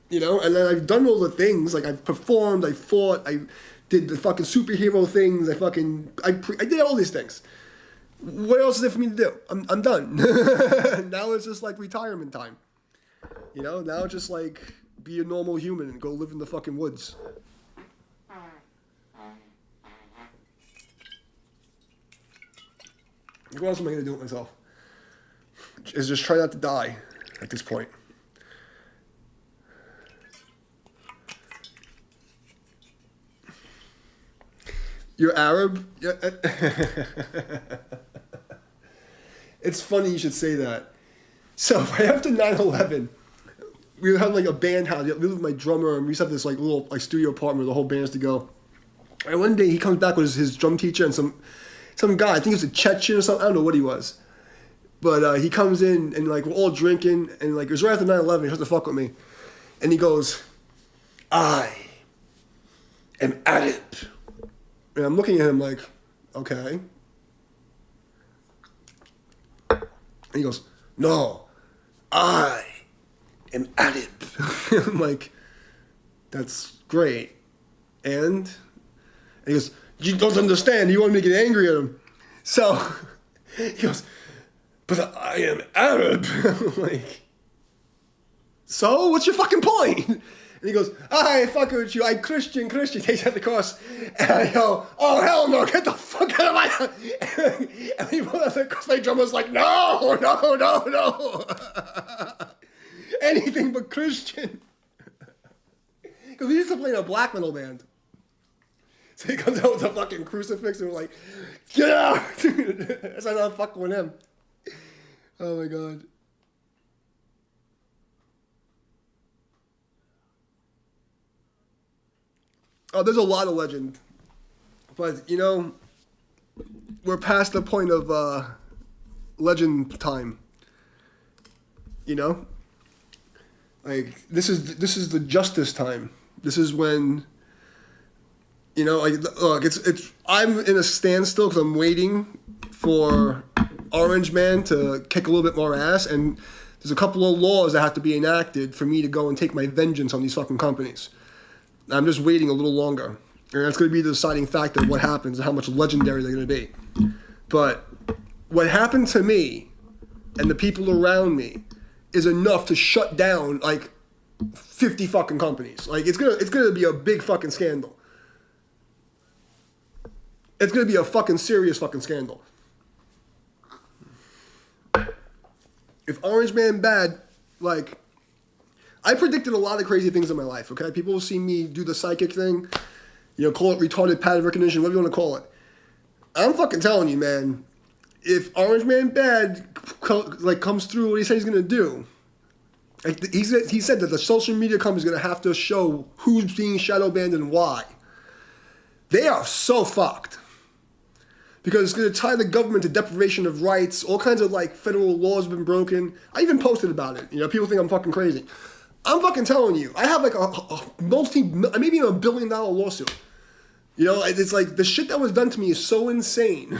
and then I've done all the things. Like, I've performed, I fought, I did the fucking superhero things. I did all these things. What else is there for me to do? I'm done. Now it's just like retirement time. Now it's just like be a normal human and go live in the fucking woods. Like, what else am I going to do with myself? Is just try not to die at this point. You're Arab? Yeah. It's funny you should say that. So right after 9/11, we had like a band house. We lived with my drummer, and we used to have this like little like studio apartment where the whole band used to go. And one day he comes back with his drum teacher and some guy. I think he was a Chechen or something. I don't know what he was. But he comes in and like we're all drinking and like it was right after 9/11. He starts to fuck with me, and he goes, "I am Arab." And I'm looking at him like, okay. And he goes, "No, I am Arab." I'm like, that's great. And he goes, "You don't understand. You want me to get angry at him." So he goes, "But I am Arab." I'm like, so what's your fucking point? And he goes, "I fuck with you. I'm Christian. Takes out the cross. And I go, "Oh, hell no. Get the fuck out of my house." And he put out the cross. My drummer's like, no. Anything but Christian. Because we used to play in a black metal band. So he comes out with a fucking crucifix and we're like, "Get out." So I'm not fucking with him. Oh my God. Oh, there's a lot of legend. But, you know, we're past the point of legend time. You know? Like, this is the justice time. This is when, you know, like, look, I'm in a standstill because I'm waiting for Orange Man to kick a little bit more ass, and there's a couple of laws that have to be enacted for me to go and take my vengeance on these fucking companies. I'm just waiting a little longer. And that's going to be the deciding factor of what happens and how much legendary they're going to be. But what happened to me and the people around me is enough to shut down like 50 fucking companies. Like it's gonna be a big fucking scandal. It's going to be a fucking serious fucking scandal. If Orange Man bad, like, I predicted a lot of crazy things in my life, okay? People will see me do the psychic thing, you know, call it retarded pattern recognition, whatever you want to call it. I'm fucking telling you, man, if Orange Man bad, like, comes through what he said he's going to do, like, he said that the social media company is going to have to show who's being shadow banned and why. They are so fucked. Because it's going to tie the government to deprivation of rights, all kinds of, like, federal laws have been broken. I even posted about it. You know, people think I'm fucking crazy. I'm fucking telling you, I have like maybe even $1 billion lawsuit. You know, it's like the shit that was done to me is so insane.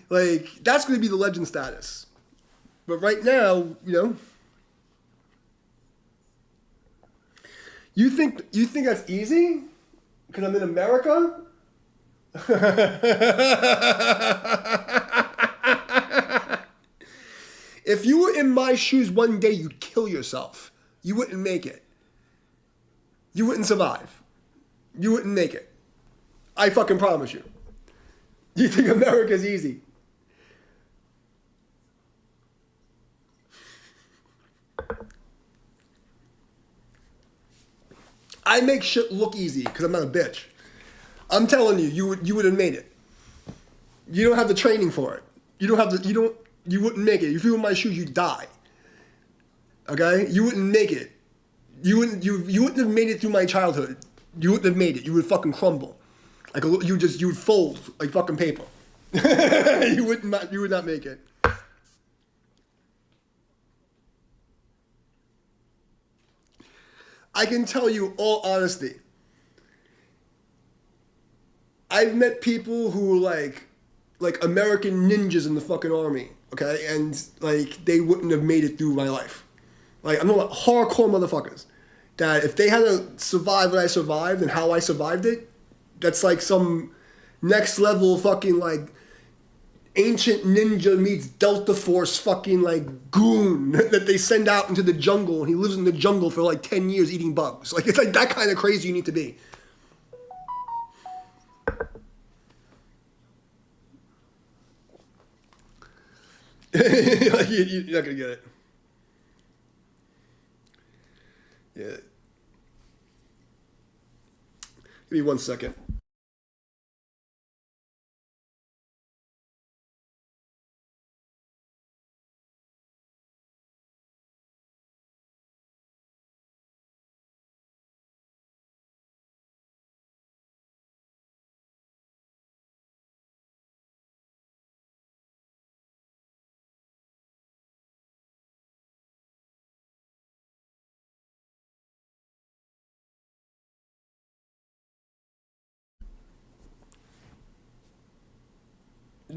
Like, that's going to be the legend status. But right now, you know, you think that's easy? Because I'm in America? If you were in my shoes one day, you'd kill yourself. You wouldn't make it. You wouldn't survive. You wouldn't make it. I fucking promise you. You think America's easy? I make shit look easy because I'm not a bitch. I'm telling you, you would have made it. You don't have the training for it. You wouldn't make it. If you were in my shoes, you'd die. Okay? You wouldn't make it. You wouldn't have made it through my childhood. You wouldn't have made it. You would fucking crumble. Like you would fold like fucking paper. You would not make it. I can tell you all honesty. I've met people who are like American ninjas in the fucking army, okay? And like they wouldn't have made it through my life. Like I'm not hardcore motherfuckers that if they had to survive what I survived and how I survived it, that's like some next level fucking like ancient ninja meets Delta Force fucking like goon that they send out into the jungle and he lives in the jungle for like 10 years eating bugs. Like it's like that kind of crazy you need to be. Like, you're not gonna get it. Yeah. Give me 1 second.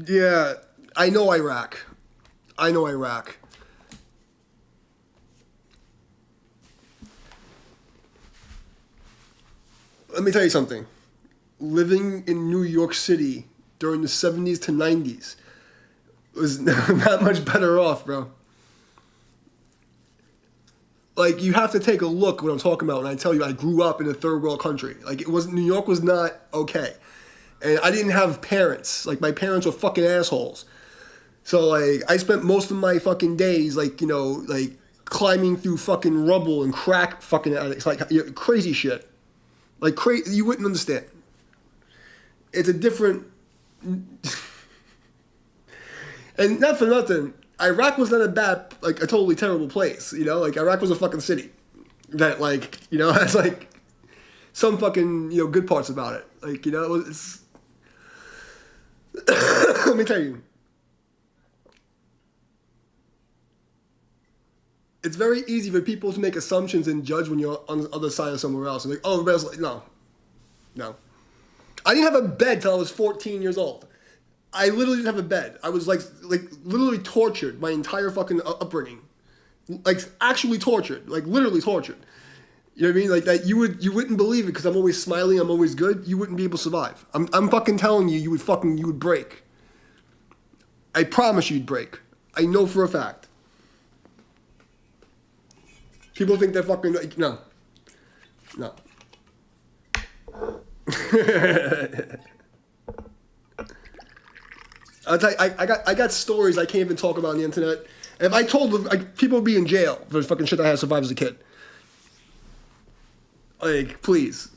Yeah, I know Iraq. I know Iraq. Let me tell you something. Living in New York City during the 70s to 90s was not much better off, bro. Like, you have to take a look what I'm talking about when I tell you I grew up in a third world country. Like, it was New York was not okay. And I didn't have parents. Like, my parents were fucking assholes. So, like, I spent most of my fucking days, like, like, climbing through fucking rubble and crack fucking addicts. Like, crazy shit. Like, crazy. You wouldn't understand. It's a different... And not for nothing, Iraq was not a bad, like, a totally terrible place, Like, Iraq was a fucking city that, like, has, like, some fucking, good parts about it. Like, it's... Let me tell you. It's very easy for people to make assumptions and judge when you're on the other side of somewhere else. And like, oh, everybody's like, no. No. I didn't have a bed till I was 14 years old. I literally didn't have a bed. I was like literally tortured my entire fucking upbringing. Like, actually tortured. Like, literally tortured. You know what I mean? Like, that you wouldn't believe it because I'm always smiling, I'm always good. You wouldn't be able to survive. I'm fucking telling you, you would break. I promise you'd break. I know for a fact. People think they're fucking, like, no. No. I'll tell you, I got stories I can't even talk about on the internet. If I told them, like, people would be in jail for the fucking shit I had survived as a kid. Like, please.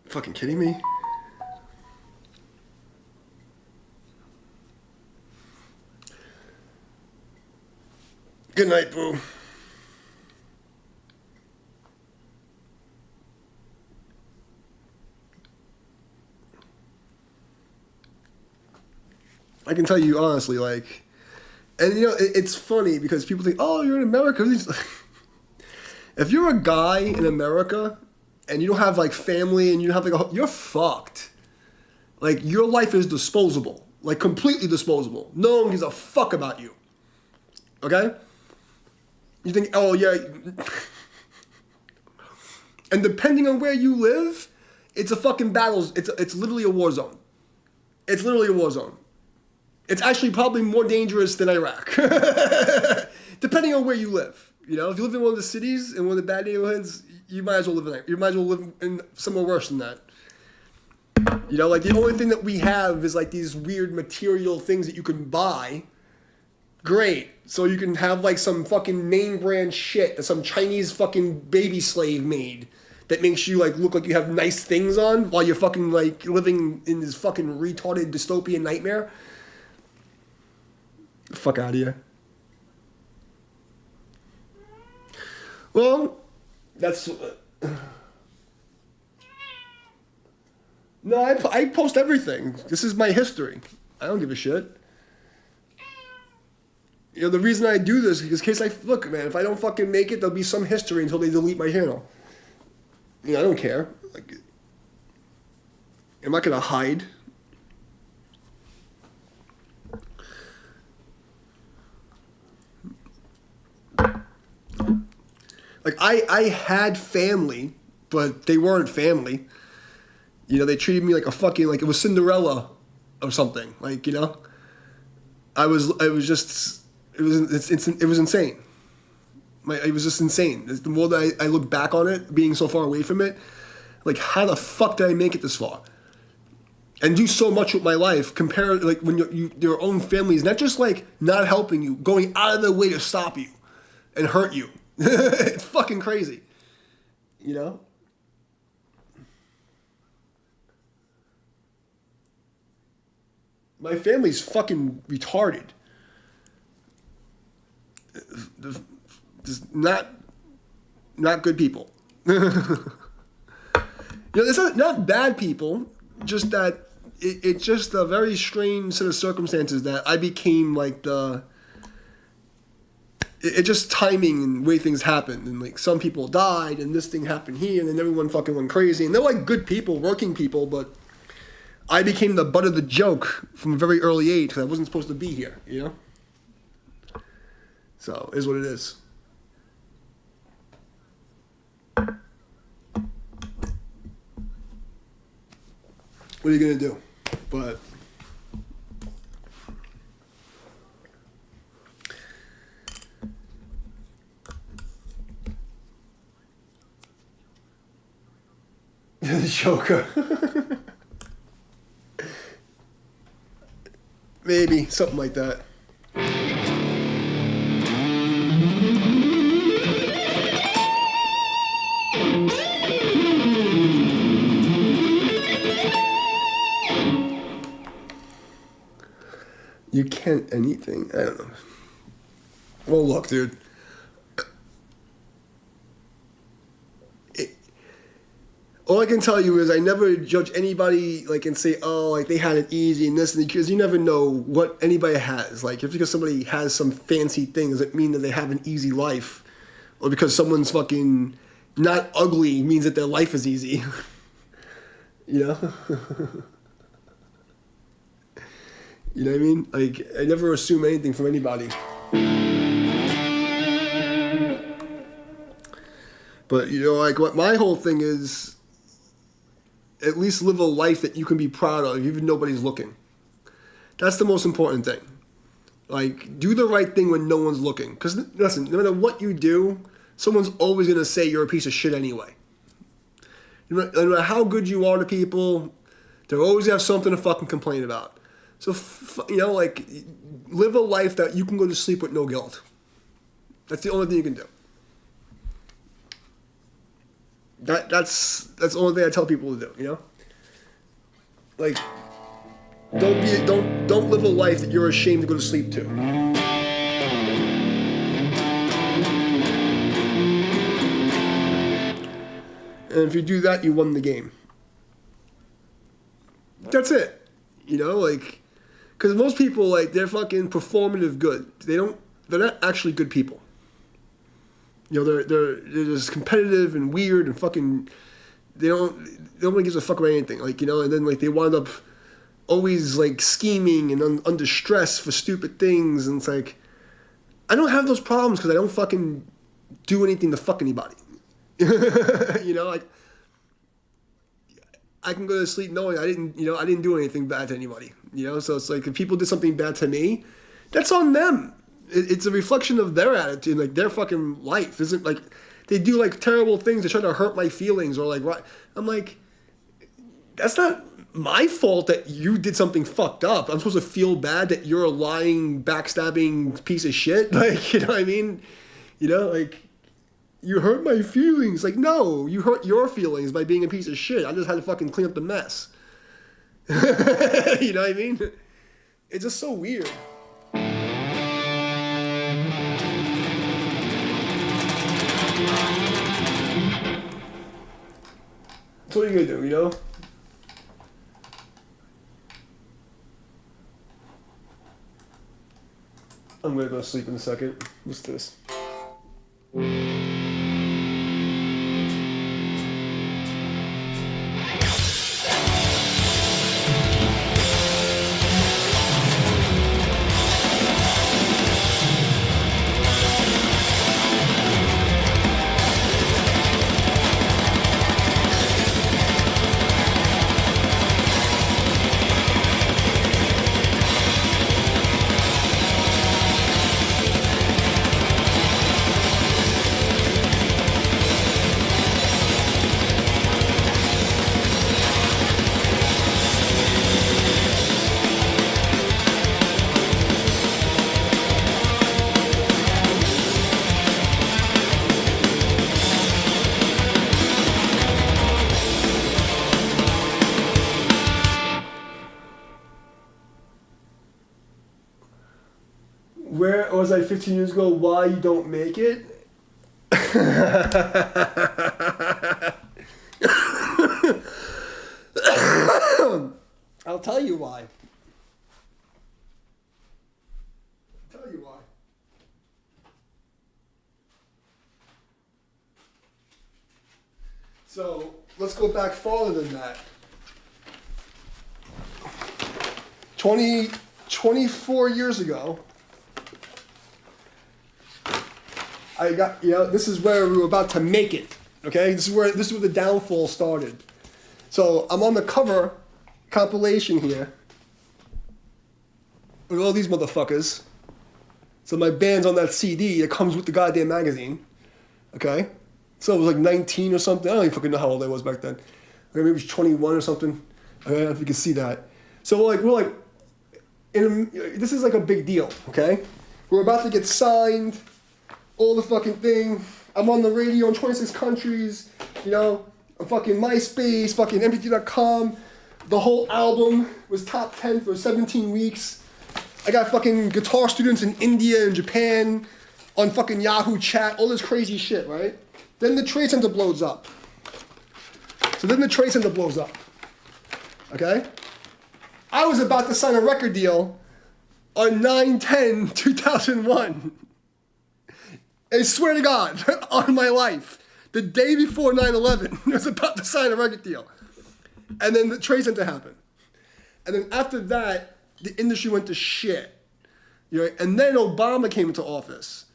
Fucking kidding me? Good night, boo. I can tell you honestly, like, and it's funny because people think, oh, you're in America. If you're a guy in America and you don't have like family and you don't have like you're fucked. Like, your life is disposable, like completely disposable. No one gives a fuck about you. Okay? You think, oh yeah, and depending on where you live, it's a fucking battle. It's literally a war zone. It's literally a war zone. It's actually probably more dangerous than Iraq, depending on where you live. If you live in one of the cities in one of the bad neighborhoods, you might as well live in there. You might as well live in somewhere worse than that. Like, the only thing that we have is like these weird material things that you can buy. Great. So you can have like some fucking name brand shit that some Chinese fucking baby slave made that makes you like look like you have nice things on while you're fucking like living in this fucking retarded dystopian nightmare. Fuck out of here. Well, that's... No, I post everything. This is my history. I don't give a shit. The reason I do this is in case look, man, if I don't fucking make it, there'll be some history until they delete my channel. I don't care. Like, I'm not gonna hide. Like, I had family, but they weren't family. They treated me like a fucking, like it was Cinderella or something. Like, It was insane. It was just insane. The more that I look back on it, being so far away from it, like, how the fuck did I make it this far? And do so much with my life, compare, like, when your own family is not just, like, not helping you, going out of their way to stop you and hurt you. It's fucking crazy. You know? My family's fucking retarded. Just not good people. It's not bad people, just that it's just a very strange set of circumstances that I became like it just timing and way things happened, and like some people died and this thing happened here, and then everyone fucking went crazy, and they're like good people, working people, but I became the butt of the joke from a very early age because I wasn't supposed to be here, you know? So, it is what it is. What are you going to do? But the Joker. Maybe something like that. You can't anything. I don't know. Well, look, dude. All I can tell you is I never judge anybody like and say, oh, like they had it easy and this, and because you never know what anybody has. Like, if because somebody has some fancy thing, does it mean that they have an easy life? Or because someone's fucking not ugly means that their life is easy? You know? You know what I mean? Like, I never assume anything from anybody. But, you know, like, what my whole thing is, at least live a life that you can be proud of, even nobody's looking. That's the most important thing. Like, do the right thing when no one's looking. Because, listen, no matter what you do, someone's always going to say you're a piece of shit anyway. No matter how good you are to people, they're always going to have something to fucking complain about. So, you know, like, live a life that you can go to sleep with no guilt. That's the only thing you can do. That's the only thing I tell people to do, you know? Like, don't live a life that you're ashamed to go to sleep to. And if you do that, you won the game. That's it. You know, like, because most people, like, they're fucking performative good. They're not actually good people. You know, they're just competitive and weird and fucking, nobody gives a fuck about anything. Like, you know, and then, like, they wind up always, like, scheming and under stress for stupid things. And it's like, I don't have those problems because I don't fucking do anything to fuck anybody. You know, like, I can go to sleep knowing I didn't do anything bad to anybody. You know, so it's like, if people did something bad to me, that's on them. It's a reflection of their attitude, like their fucking life. Isn't like they do like terrible things to try to hurt my feelings or like, I'm like, that's not my fault that you did something fucked up. I'm supposed to feel bad that you're a lying, backstabbing piece of shit. Like, you know what I mean? You know, like, you hurt my feelings. Like, no, you hurt your feelings by being a piece of shit. I just had to fucking clean up the mess. You know what I mean? It's just so weird. So what are you gonna do, you know? I'm gonna go to sleep in a second. What's this? Where was I 15 years ago? Why you don't make it? I'll tell you why. So let's go back farther than that. 24 years ago, I got, this is where we were about to make it. Okay, this is where the downfall started. So I'm on the cover compilation here with all these motherfuckers. So my band's on that CD that comes with the goddamn magazine. Okay, so it was like 19 or something. I don't even fucking know how old I was back then. Okay, maybe it was 21 or something. I don't know if you can see that. So we're like, this is like a big deal. Okay, we're about to get signed. All the fucking thing. I'm on the radio in 26 countries. I'm fucking MySpace, fucking mp3.com. The whole album was top 10 for 17 weeks. I got fucking guitar students in India and Japan on fucking Yahoo chat, all this crazy shit, right? Then the Trade Center blows up. Okay? I was about to sign a record deal on 9/10/2001. I swear to God, on my life, the day before 9/11, I was about to sign a record deal. And then the Trade Center happened. And then after that, the industry went to shit. And then Obama came into office.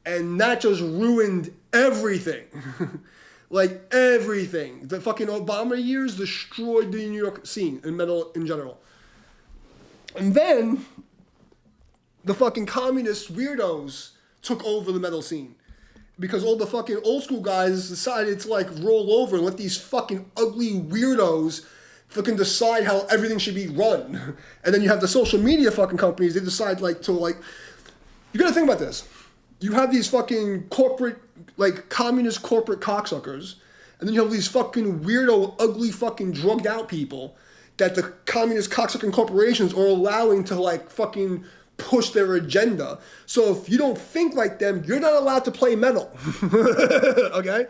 And that just ruined everything. Like everything. The fucking Obama years destroyed the New York scene and metal in general. And then the fucking communist weirdos took over the metal scene. Because all the fucking old school guys decided to like roll over and let these fucking ugly weirdos fucking decide how everything should be run. And then you have the social media fucking companies, they decide you gotta think about this. You have these fucking corporate, like communist corporate cocksuckers, and then you have these fucking weirdo, ugly fucking drugged out people that the communist cocksucking corporations are allowing to like fucking push their agenda. So if you don't think like them, you're not allowed to play metal. Okay?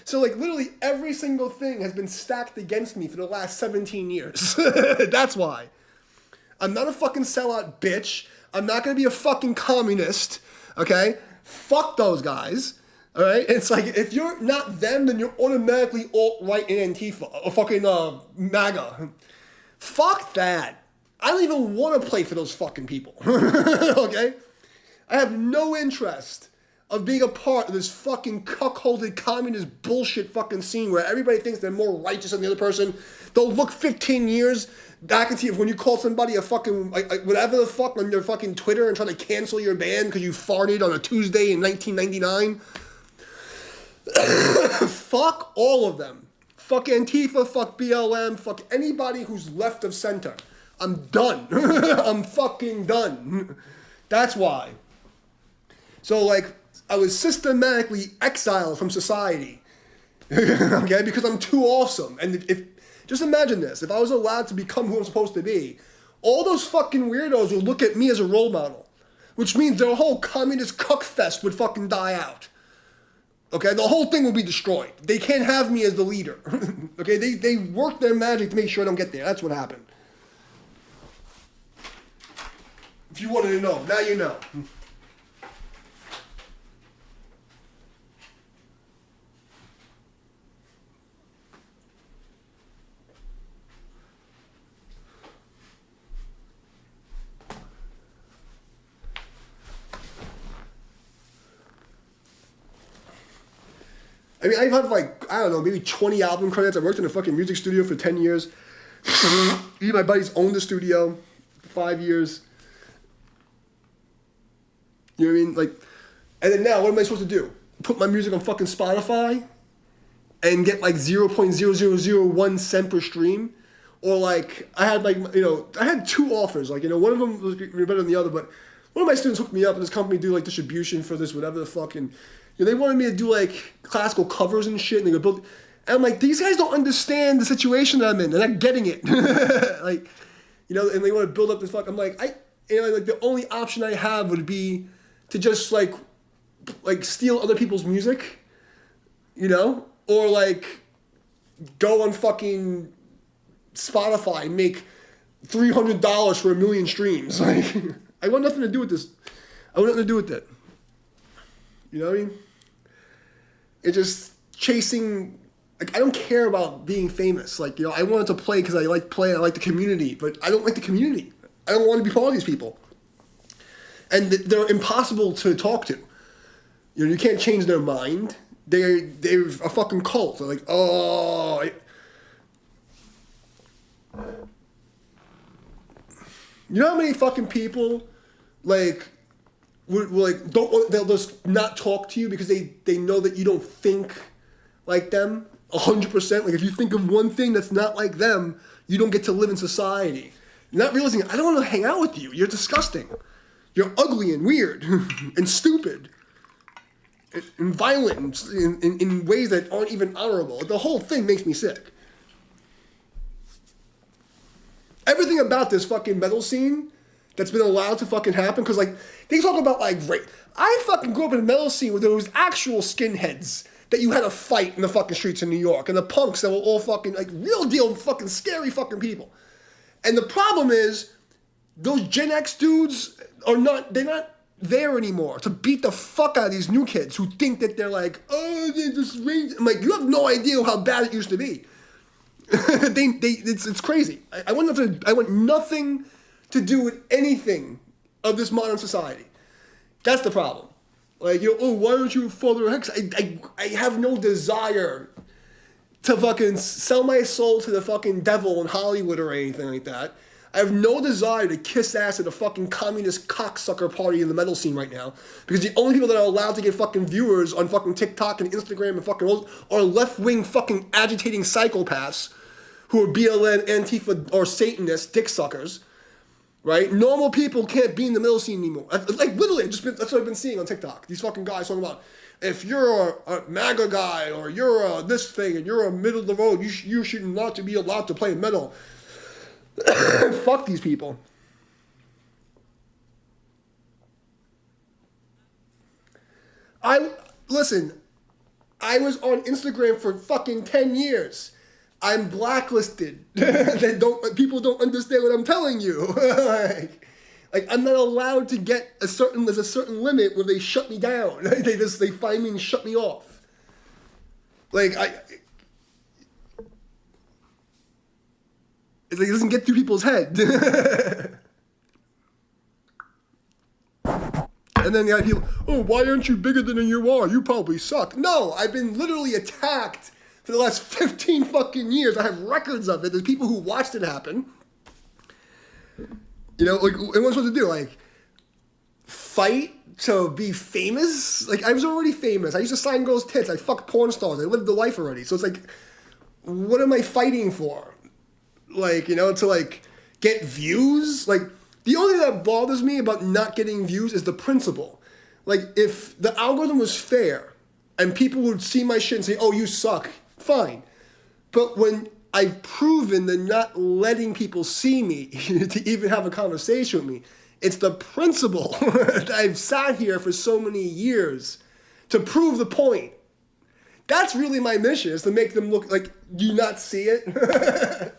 So like literally every single thing has been stacked against me for the last 17 years. That's why. I'm not a fucking sellout bitch. I'm not gonna be a fucking communist. Okay? Fuck those guys. Alright? It's like if you're not them, then you're automatically alt-right in Antifa or fucking MAGA. Fuck that. I don't even want to play for those fucking people. Okay? I have no interest of being a part of this fucking cuckolded communist bullshit fucking scene where everybody thinks they're more righteous than the other person. They'll look 15 years back into you when you call somebody a fucking, whatever the fuck on your fucking Twitter and try to cancel your band because you farted on a Tuesday in 1999. Fuck all of them. Fuck Antifa, fuck BLM, fuck anybody who's left of center. I'm done. I'm fucking done. That's why. So, like, I was systematically exiled from society. Okay? Because I'm too awesome. And just imagine this. If I was allowed to become who I'm supposed to be, all those fucking weirdos would look at me as a role model. Which means their whole communist cuck fest would fucking die out. Okay? The whole thing would be destroyed. They can't have me as the leader. Okay? They work their magic to make sure I don't get there. That's what happened. If you wanted to know, now you know. I mean, I've had maybe 20 album credits. I worked in a fucking music studio for 10 years. Me and my buddies owned the studio for 5 years. You know what I mean? Like, and then now, what am I supposed to do? Put my music on fucking Spotify and get like 0.0001 cent per stream? Or like, I had two offers. Like, one of them was better than the other, but one of my students hooked me up and this company do like distribution for this, whatever the fucking, they wanted me to do like classical covers and shit, and they would build, and I'm like, these guys don't understand the situation that I'm in. They're not getting it. Like, and they want to build up this fuck. I'm like, And like the only option I have would be to just like steal other people's music, you know, or like go on fucking Spotify and make $300 for 1 million streams. Like, I want nothing to do with this. I want nothing to do with that. You know what I mean? It's just chasing. Like, I don't care about being famous. Like, you know, I wanted to play because I like playing. I like the community, but I don't like the community. I don't want to be part of these people. And they're impossible to talk to. You know, you can't change their mind. They're a fucking cult. They're like, oh. You know how many fucking people, like, they'll just not talk to you because they know that you don't think like them 100%. Like, if you think of one thing that's not like them, you don't get to live in society. You're not realizing, I don't want to hang out with you. You're disgusting. You're ugly and weird and stupid and violent in ways that aren't even honorable. The whole thing makes me sick. Everything about this fucking metal scene that's been allowed to fucking happen, because like they talk about like rape. I fucking grew up in a metal scene where there was actual skinheads that you had to fight in the fucking streets of New York, and the punks that were all fucking like real deal fucking scary fucking people. And the problem is those Gen X dudes they're not there anymore to beat the fuck out of these new kids who think that they're like, oh, they're just rage. I'm like, you have no idea how bad it used to be. It's crazy. I want nothing to do with anything of this modern society. That's the problem. Like, you know, oh, why don't you father Hex? I have no desire to fucking sell my soul to the fucking devil in Hollywood or anything like that. I have no desire to kiss ass at a fucking communist cocksucker party in the metal scene right now, because the only people that are allowed to get fucking viewers on fucking TikTok and Instagram and fucking are left-wing fucking agitating psychopaths who are BLN, Antifa, or Satanists, dick suckers, right? Normal people can't be in the middle scene anymore. Like, literally, that's what I've been seeing on TikTok. These fucking guys talking about, if you're a MAGA guy, or you're a this thing, and you're a middle of the road, you should not to be allowed to play metal. Fuck these people. Listen, I was on Instagram for fucking 10 years. I'm blacklisted. People don't understand what I'm telling you. like I'm not allowed to get there's a certain limit where they shut me down. They find me and shut me off. Like it's like it doesn't get through people's head. And then you have people, oh, why aren't you bigger than you are? You probably suck. No, I've been literally attacked for the last 15 fucking years. I have records of it. There's people who watched it happen. You know, like, and what am I supposed to do? Like, fight to be famous? Like, I was already famous. I used to sign girls' tits. I fucked porn stars. I lived the life already. So it's like, what am I fighting for? Like, you know, to like get views? Like, the only thing that bothers me about not getting views is the principle. Like, if the algorithm was fair and people would see my shit and say, oh, you suck, fine. But when I've proven that not letting people see me to even have a conversation with me, it's the principle that I've sat here for so many years to prove the point. That's really my mission, is to make them look like, do you not see it?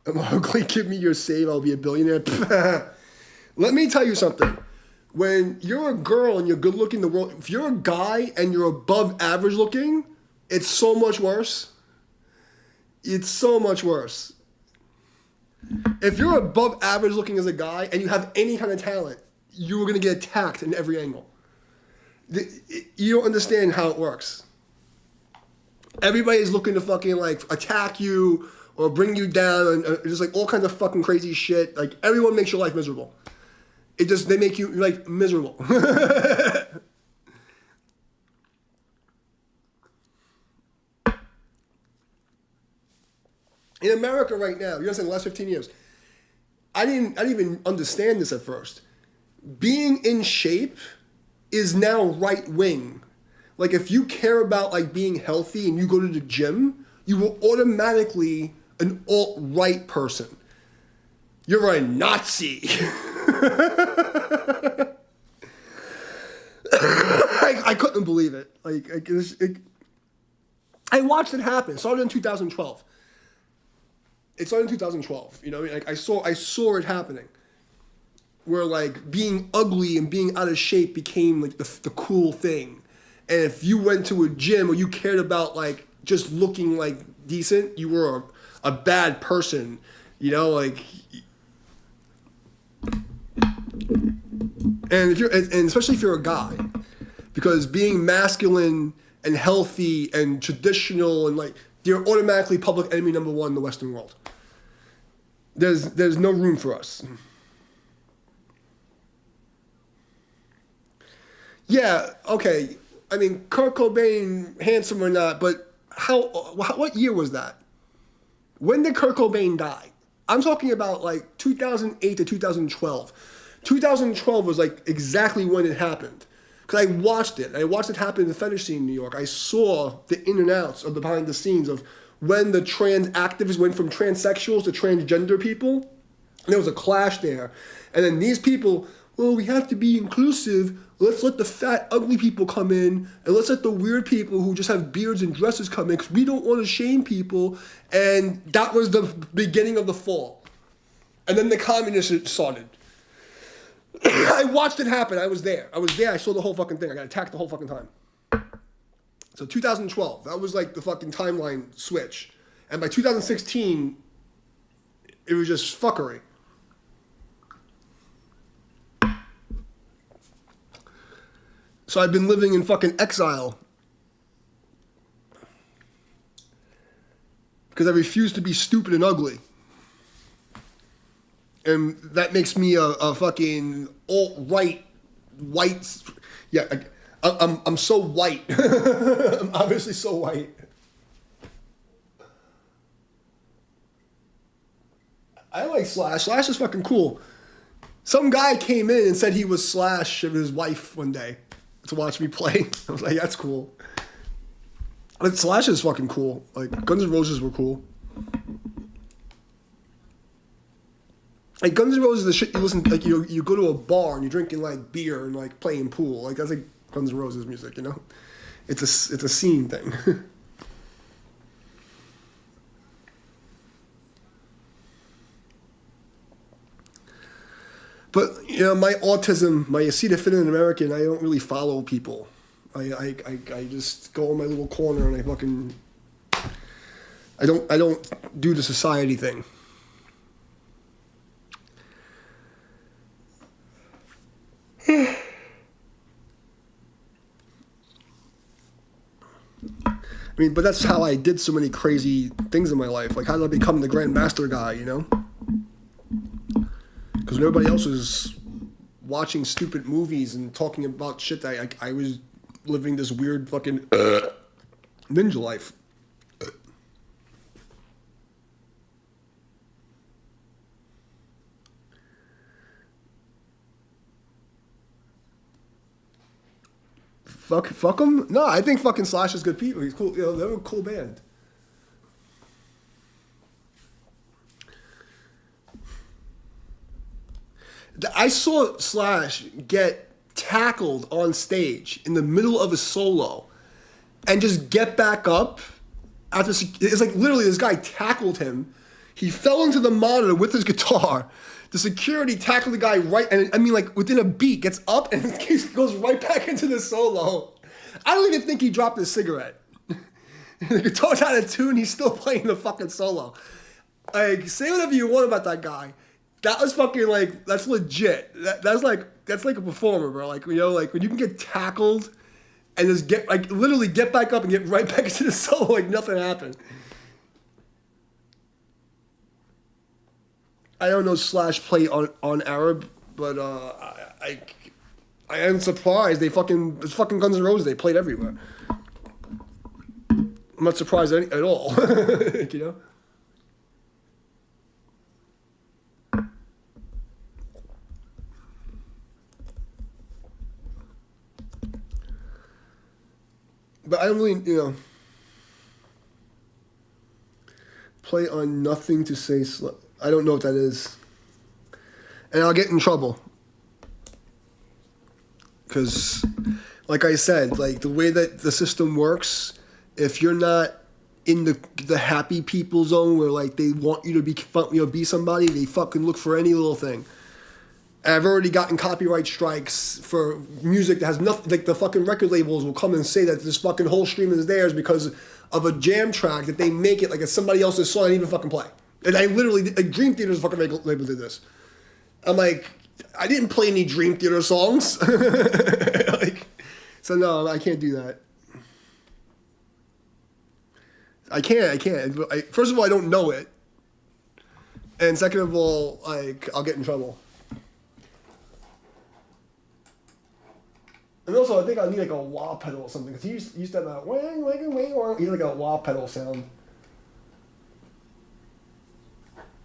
I'm ugly, give me your save, I'll be a billionaire. Let me tell you something. When you're a girl and you're good looking, if you're a guy and you're above average looking, it's so much worse. It's so much worse. If you're above average looking as a guy and you have any kind of talent, you're going to get attacked in every angle. You don't understand how it works. Everybody's looking to fucking like attack you or bring you down, and just like all kinds of fucking crazy shit. Like, everyone makes your life miserable. They make you like miserable. In America right now, you know what I'm saying, the last 15 years, I didn't even understand this at first. Being in shape is now right wing. Like if you care about like being healthy and you go to the gym, you will automatically an alt-right person. You're a Nazi. I couldn't believe it. I watched it happen. It started in 2012. It started in 2012. You know, like I saw it happening. Where like being ugly and being out of shape became like the cool thing. And if you went to a gym or you cared about like just looking like decent, you were a bad person. You know, like. And especially if you're a guy, because being masculine and healthy and traditional and like they're automatically public enemy number one in the Western world. There's no room for us. Yeah, okay. I mean, Kurt Cobain, handsome or not, but what year was that? When did Kurt Cobain die? I'm talking about like 2008 to 2012. 2012 was like exactly when it happened. Because I watched it. I watched it happen in the fetish scene in New York. I saw the in and outs of the behind the scenes of when the trans activists went from transsexuals to transgender people. And there was a clash there. And then these people, well, we have to be inclusive. Let's let the fat, ugly people come in. And let's let the weird people who just have beards and dresses come in. Because we don't want to shame people. And that was the beginning of the fall. And then the communists started. I watched it happen. I was there. I saw the whole fucking thing. I got attacked the whole fucking time. So 2012, that was like the fucking timeline switch. And by 2016, it was just fuckery. So I've been living in fucking exile. Because I refuse to be stupid and ugly. And that makes me a fucking alt-right, white. Yeah, I'm so white. I'm obviously so white. I like Slash. Slash is fucking cool. Some guy came in and said he was Slash of his wife one day to watch me play. I was like, that's cool. But Slash is fucking cool. Like, Guns N' Roses were cool. Like Guns N' Roses, the shit you listen, like you go to a bar and you're drinking like beer and like playing pool, like that's like Guns N' Roses music, you know. It's a scene thing. But you know, my autism, my acetophenone American, I don't really follow people. I just go in my little corner and I don't do the society thing. I mean, but that's how I did so many crazy things in my life. Like, how did I become the Grand Master guy, you know? Because when everybody else was watching stupid movies and talking about shit, I was living this weird fucking ninja life. Fuck him? No, I think fucking Slash is good people. He's cool. You know, they're a cool band. I saw Slash get tackled on stage in the middle of a solo and just get back up after. It's like literally this guy tackled him. He fell into the monitor with his guitar. The security tackled the guy right, and I mean, like, within a beat, gets up and goes right back into the solo. I don't even think he dropped his cigarette. The guitar's out of tune, he's still playing the fucking solo. Like, say whatever you want about that guy. That was fucking, like, that's legit. That's like a performer, bro. Like, you know, like, when you can get tackled and just get, like, literally get back up and get right back into the solo like nothing happened. I don't know Slash play on Arab, but I am surprised. It's fucking Guns N' Roses. They played everywhere. I'm not surprised at all. You know. But I don't really, play on nothing to say. I don't know what that is. And I'll get in trouble. Because, like I said, like the way that the system works, if you're not in the happy people zone where like they want you to be somebody, they fucking look for any little thing. And I've already gotten copyright strikes for music that has nothing. Like the fucking record labels will come and say that this fucking whole stream is theirs because of a jam track that they make it like it's somebody else's song I didn't even fucking play. And I literally, like Dream Theater's fucking label did this. I'm like, I didn't play any Dream Theater songs. So no, I can't do that. I can't. First of all, I don't know it. And second of all, like, I'll get in trouble. And also, I think I need like a wah pedal or something. Because he used to have that wang, wang, wang, wang. He had like a wah pedal sound.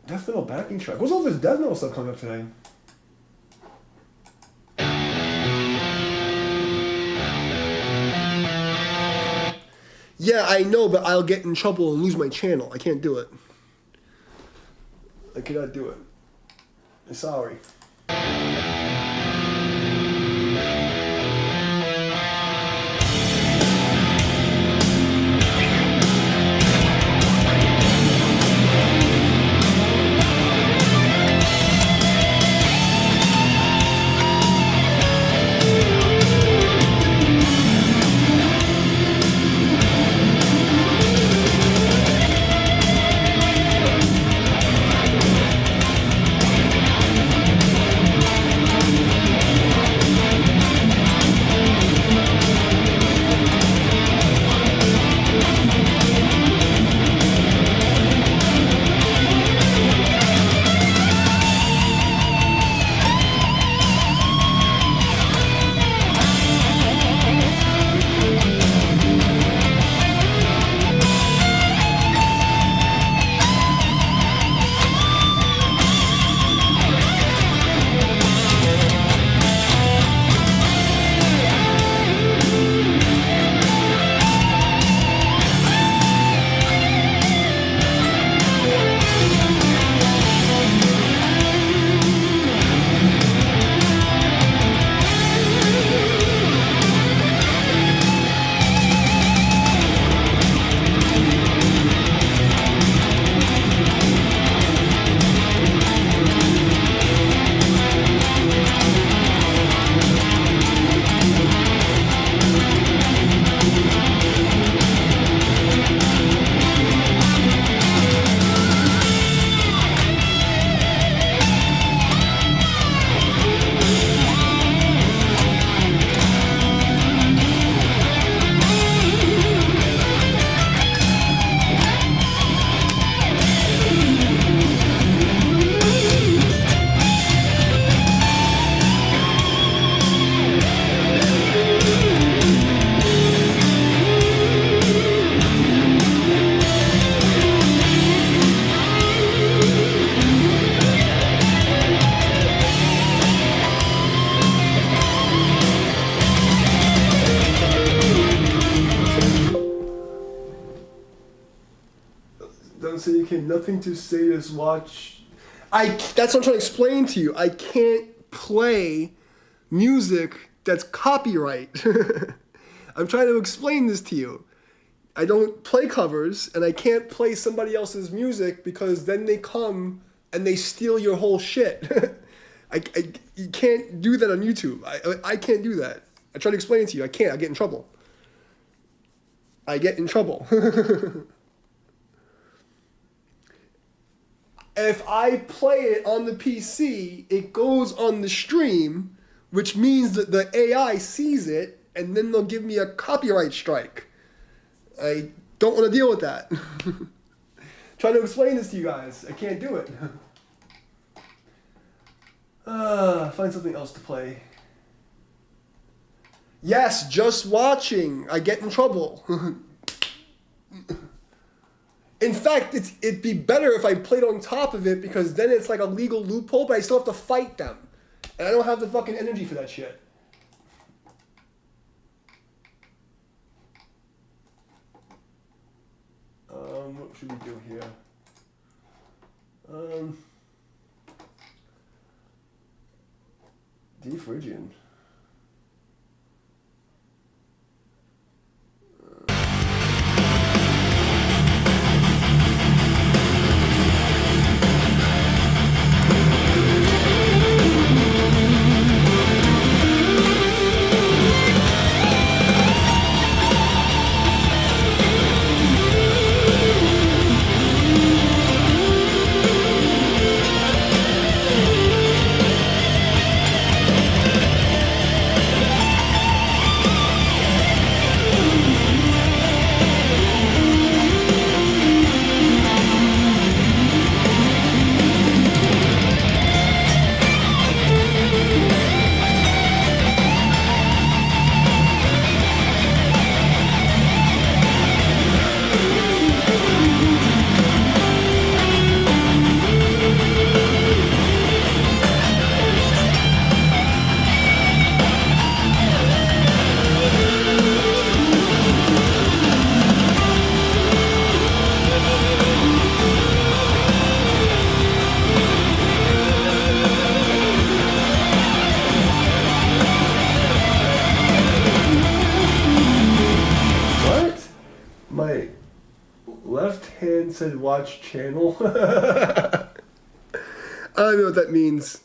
Death metal backing track. What's all this death metal stuff coming up today? Yeah, I know, but I'll get in trouble and lose my channel. I can't do it. I cannot do it. I'm sorry. So you can nothing to say, just watch. That's what I'm trying to explain to you. I can't play music that's copyright. I'm trying to explain this to you. I don't play covers, and I can't play somebody else's music because then they come and they steal your whole shit. You can't do that on YouTube. I can't do that. I try to explain it to you. I can't. I get in trouble. I get in trouble. If I play it on the PC, it goes on the stream, which means that the AI sees it, and then they'll give me a copyright strike. I don't want to deal with that. Trying to explain this to you guys. I can't do it. Find something else to play. Yes, just watching. I get in trouble. In fact, it'd be better if I played on top of it because then it's like a legal loophole, but I still have to fight them. And I don't have the fucking energy for that shit. What should we do here? Defrigian. My left hand said watch channel. I don't know what that means.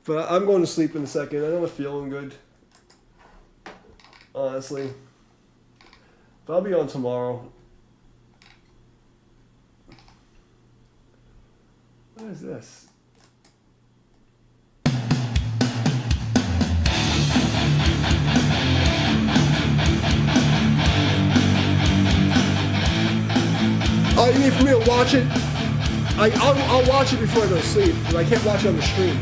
But I'm going to sleep in a second. I don't feeling good. Honestly. But I'll be on tomorrow. What is this? Oh, you need for me to watch it? I'll watch it before I go to sleep, but I can't watch it on the stream.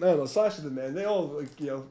I don't know, Sasha the man, they all, like, you know.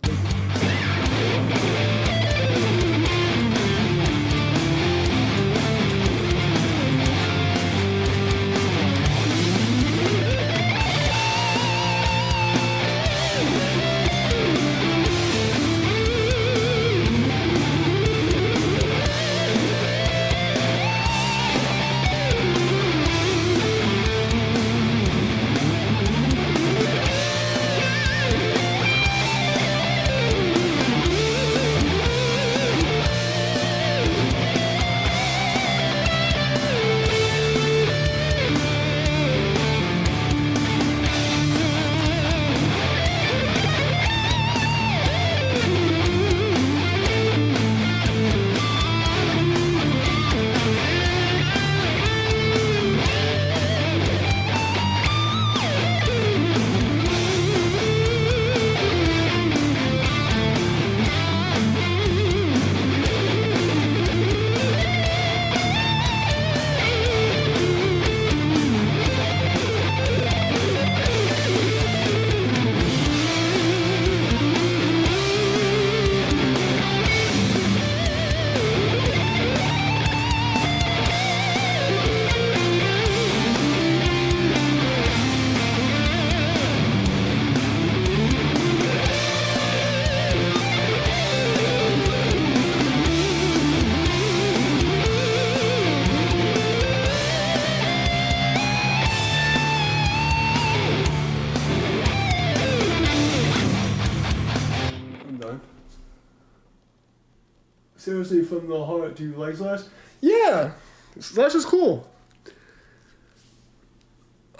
Seriously, from the heart, do you like Slash? Yeah, Slash is cool.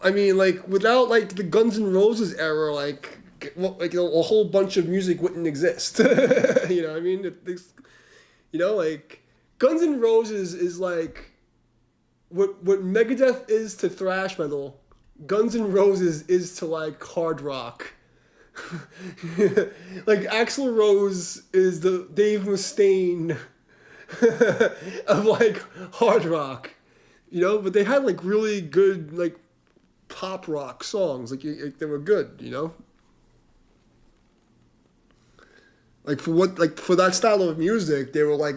I mean, like, without, like, the Guns N' Roses era, like a whole bunch of music wouldn't exist. You know what I mean? You know, like, Guns N' Roses is, like, what Megadeth is to thrash metal, Guns N' Roses is to, like, hard rock. Like, Axl Rose is the Dave Mustaine of, like, hard rock. You know? But they had, like, really good, like, pop rock songs. Like they were good, you know? Like, for that style of music, they were, like,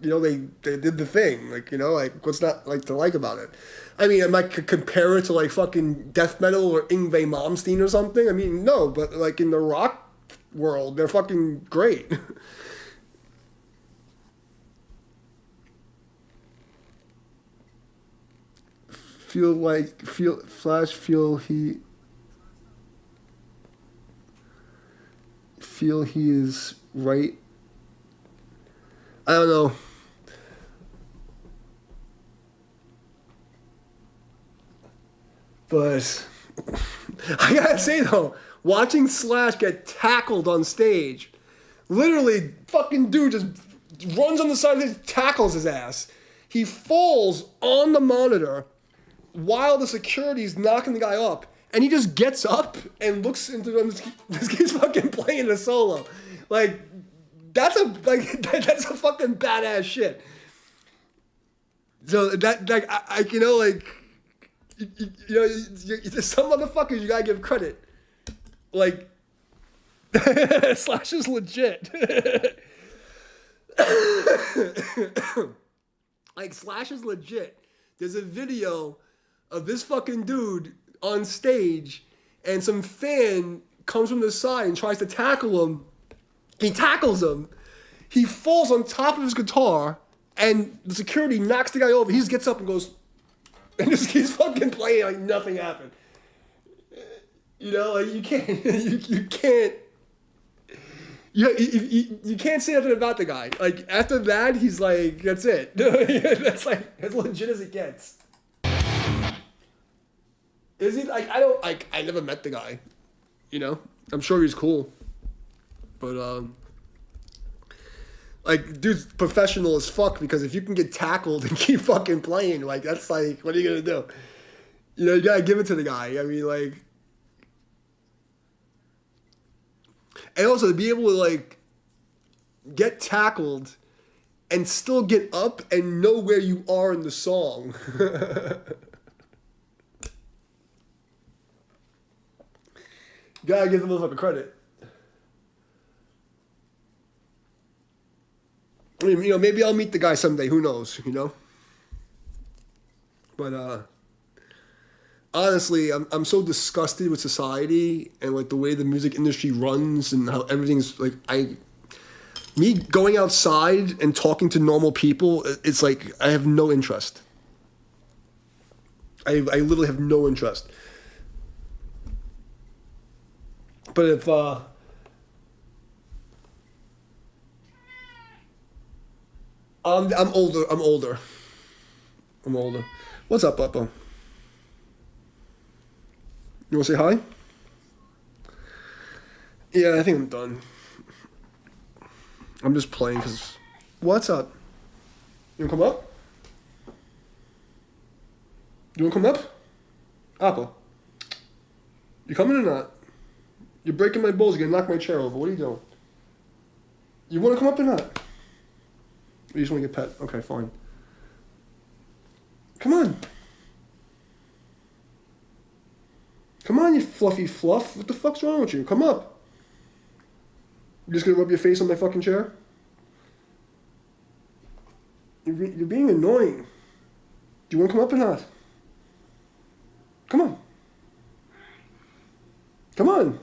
you know, they did the thing. Like, you know, like, what's not, like, to like about it? I mean, I might compare it to, like, fucking death metal or Yngwie Malmsteen or something. I mean, no, but, like, in the rock world, they're fucking great. Feel he is right. I don't know. But I gotta say though, watching Slash get tackled on stage, literally fucking dude just runs on the side of his tackles his ass. He falls on the monitor while the security's knocking the guy up, and he just gets up and looks into them. This kid's fucking playing a solo. Like, that's a fucking badass shit. So that, like, I you know, like, you know, some motherfuckers you gotta give credit. Like, Slash is legit. Like, Slash is legit. There's a video of this fucking dude on stage, and some fan comes from the side and tries to tackle him. He tackles him. He falls on top of his guitar, and the security knocks the guy over. He just gets up and goes, and just keeps fucking playing like nothing happened. You know, like, you can't, you can't, you can't say nothing about the guy. Like, after that, he's like, that's it. That's like as legit as it gets. Is he, like, I never met the guy, you know? I'm sure he's cool. But, like, dude's professional as fuck, because if you can get tackled and keep fucking playing, like, that's like, what are you gonna do? You know, you gotta give it to the guy. I mean, like, and also to be able to, like, get tackled and still get up and know where you are in the song. Gotta give the motherfucker credit. I mean, you know, maybe I'll meet the guy someday. Who knows, you know? But, honestly, I'm so disgusted with society and, like, the way the music industry runs and how everything's, like, me going outside and talking to normal people, it's like I have no interest. I literally have no interest. But if, I'm older. What's up, Papa? You want to say hi? Yeah, I think I'm done. I'm just playing because... What's up? You want to come up? You want to come up? Apple. You coming or not? You're breaking my balls. You're going to knock my chair over. What are you doing? You want to come up or not? Or you just want to get pet? Okay, fine. Come on. Come on, you fluffy fluff. What the fuck's wrong with you? Come up. You just gonna rub your face on my fucking chair? You're being annoying. Do you want to come up or not? Come on. Come on.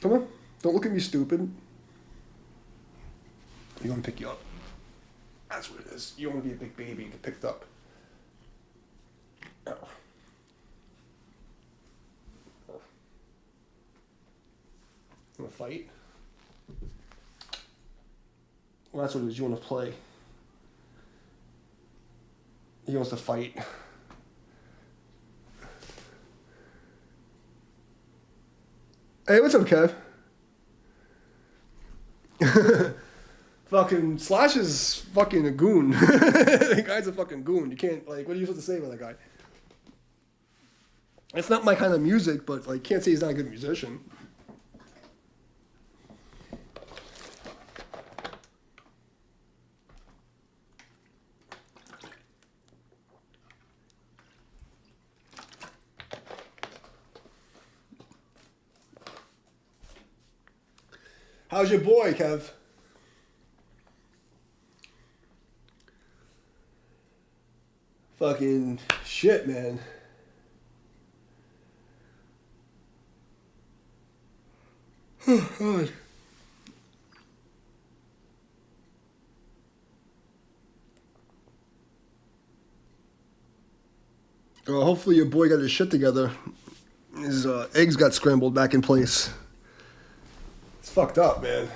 Come on. Don't look at me stupid. You're gonna pick you up. That's what it is. You don't want to be a big baby and get picked up. Oh. Oh. Want to fight? Well, that's what it is. You want to play. He wants to fight. Hey, what's up, Kev? Fucking Slash is fucking a goon. The guy's a fucking goon. You can't, like, what are you supposed to say about that guy? It's not my kind of music, but, like, can't say he's not a good musician. How's your boy, Kev? Fucking shit, man. Oh, God. Hopefully your boy got his shit together. His eggs got scrambled back in place. It's fucked up, man.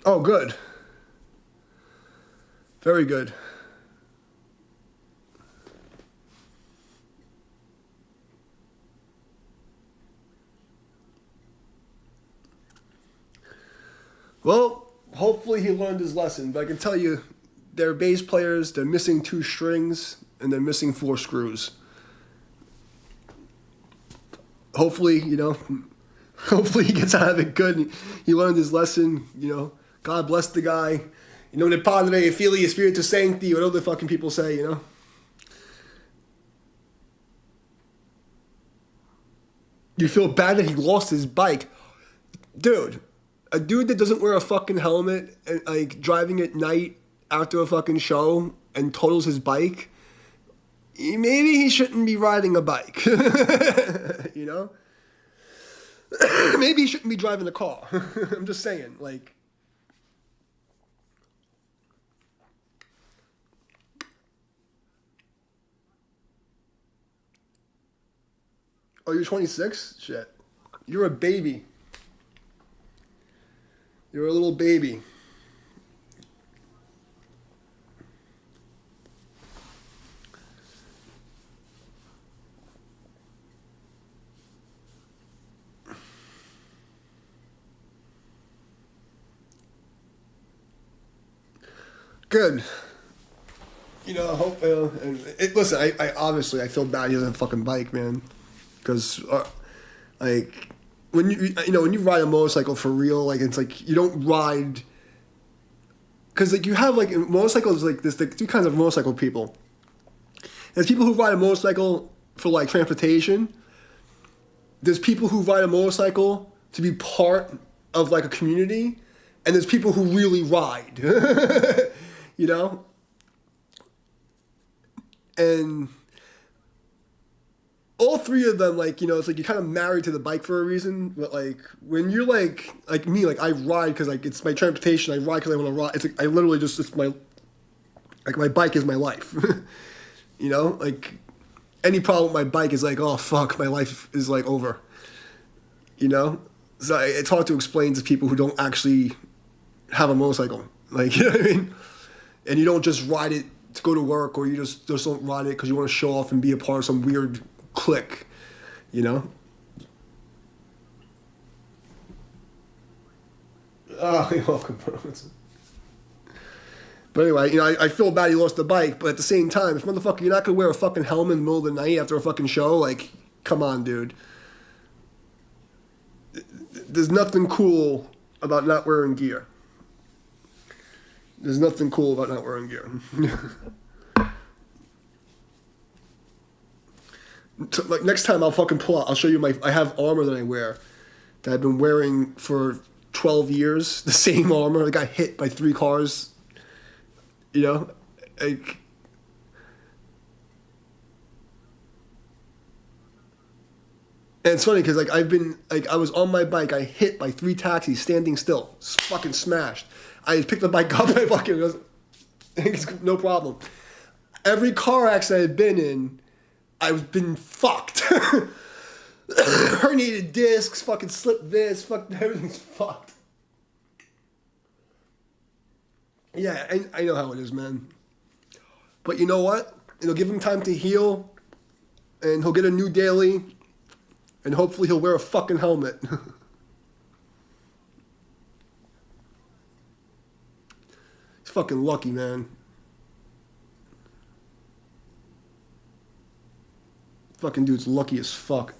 Oh, good. Very good. Well, hopefully he learned his lesson. But I can tell you, they're bass players, they're missing 2 strings, and they're missing 4 screws. Hopefully, you know, hopefully he gets out of it good. He learned his lesson, you know. God bless the guy. You know, ne padre e fili e spiritu sancti, whatever the fucking people say, you know. You feel bad that he lost his bike. Dude, a dude that doesn't wear a fucking helmet and, like, driving at night after a fucking show and totals his bike, maybe he shouldn't be riding a bike. You know? Maybe he shouldn't be driving a car. I'm just saying, like... Oh, you're 26? Shit. You're a baby. You're a little baby. Good. You know, I hope, and listen, I obviously, I feel bad he doesn't have a fucking bike, man. Because, like, when when you ride a motorcycle for real, like, it's like, you don't ride, because, like, you have, like, motorcycles, like, there's, like, 2 kinds of motorcycle people. There's people who ride a motorcycle for, like, transportation. There's people who ride a motorcycle to be part of, like, a community. And there's people who really ride, you know? And all 3 of them, like, you know, it's like you're kind of married to the bike for a reason. But, like, when you're, like me, like, I ride because, like, it's my transportation. I ride because I want to ride. It's like, I literally just, it's my, like, my bike is my life. You know? Like, any problem with my bike is like, oh, fuck, my life is, like, over. You know? So it's hard to explain to people who don't actually have a motorcycle. Like, you know what I mean? And you don't just ride it to go to work, or you just don't ride it because you want to show off and be a part of some weird clique, you know? Oh, you're welcome, bro. But anyway, you know, I feel bad he lost the bike, but at the same time, if motherfucker, you're not going to wear a fucking helmet in the middle of the night after a fucking show, like, come on, dude. There's nothing cool about not wearing gear. There's nothing cool about not wearing gear. So, like, next time I'll fucking pull out. I'll show you I have armor that I wear that I've been wearing for 12 years. The same armor. I got hit by 3 cars. You know? Like... And it's funny because, like, I was on my bike, I hit by 3 taxis standing still, fucking smashed. I picked the bike up, I fucking was, no problem. Every car accident I've been in, I've been fucked. Herniated discs, fucking slipped this, everything's fucked. Yeah, I know how it is, man. But you know what? It'll give him time to heal, and he'll get a new daily, and hopefully he'll wear a fucking helmet. He's fucking lucky, man. Fucking dude's lucky as fuck.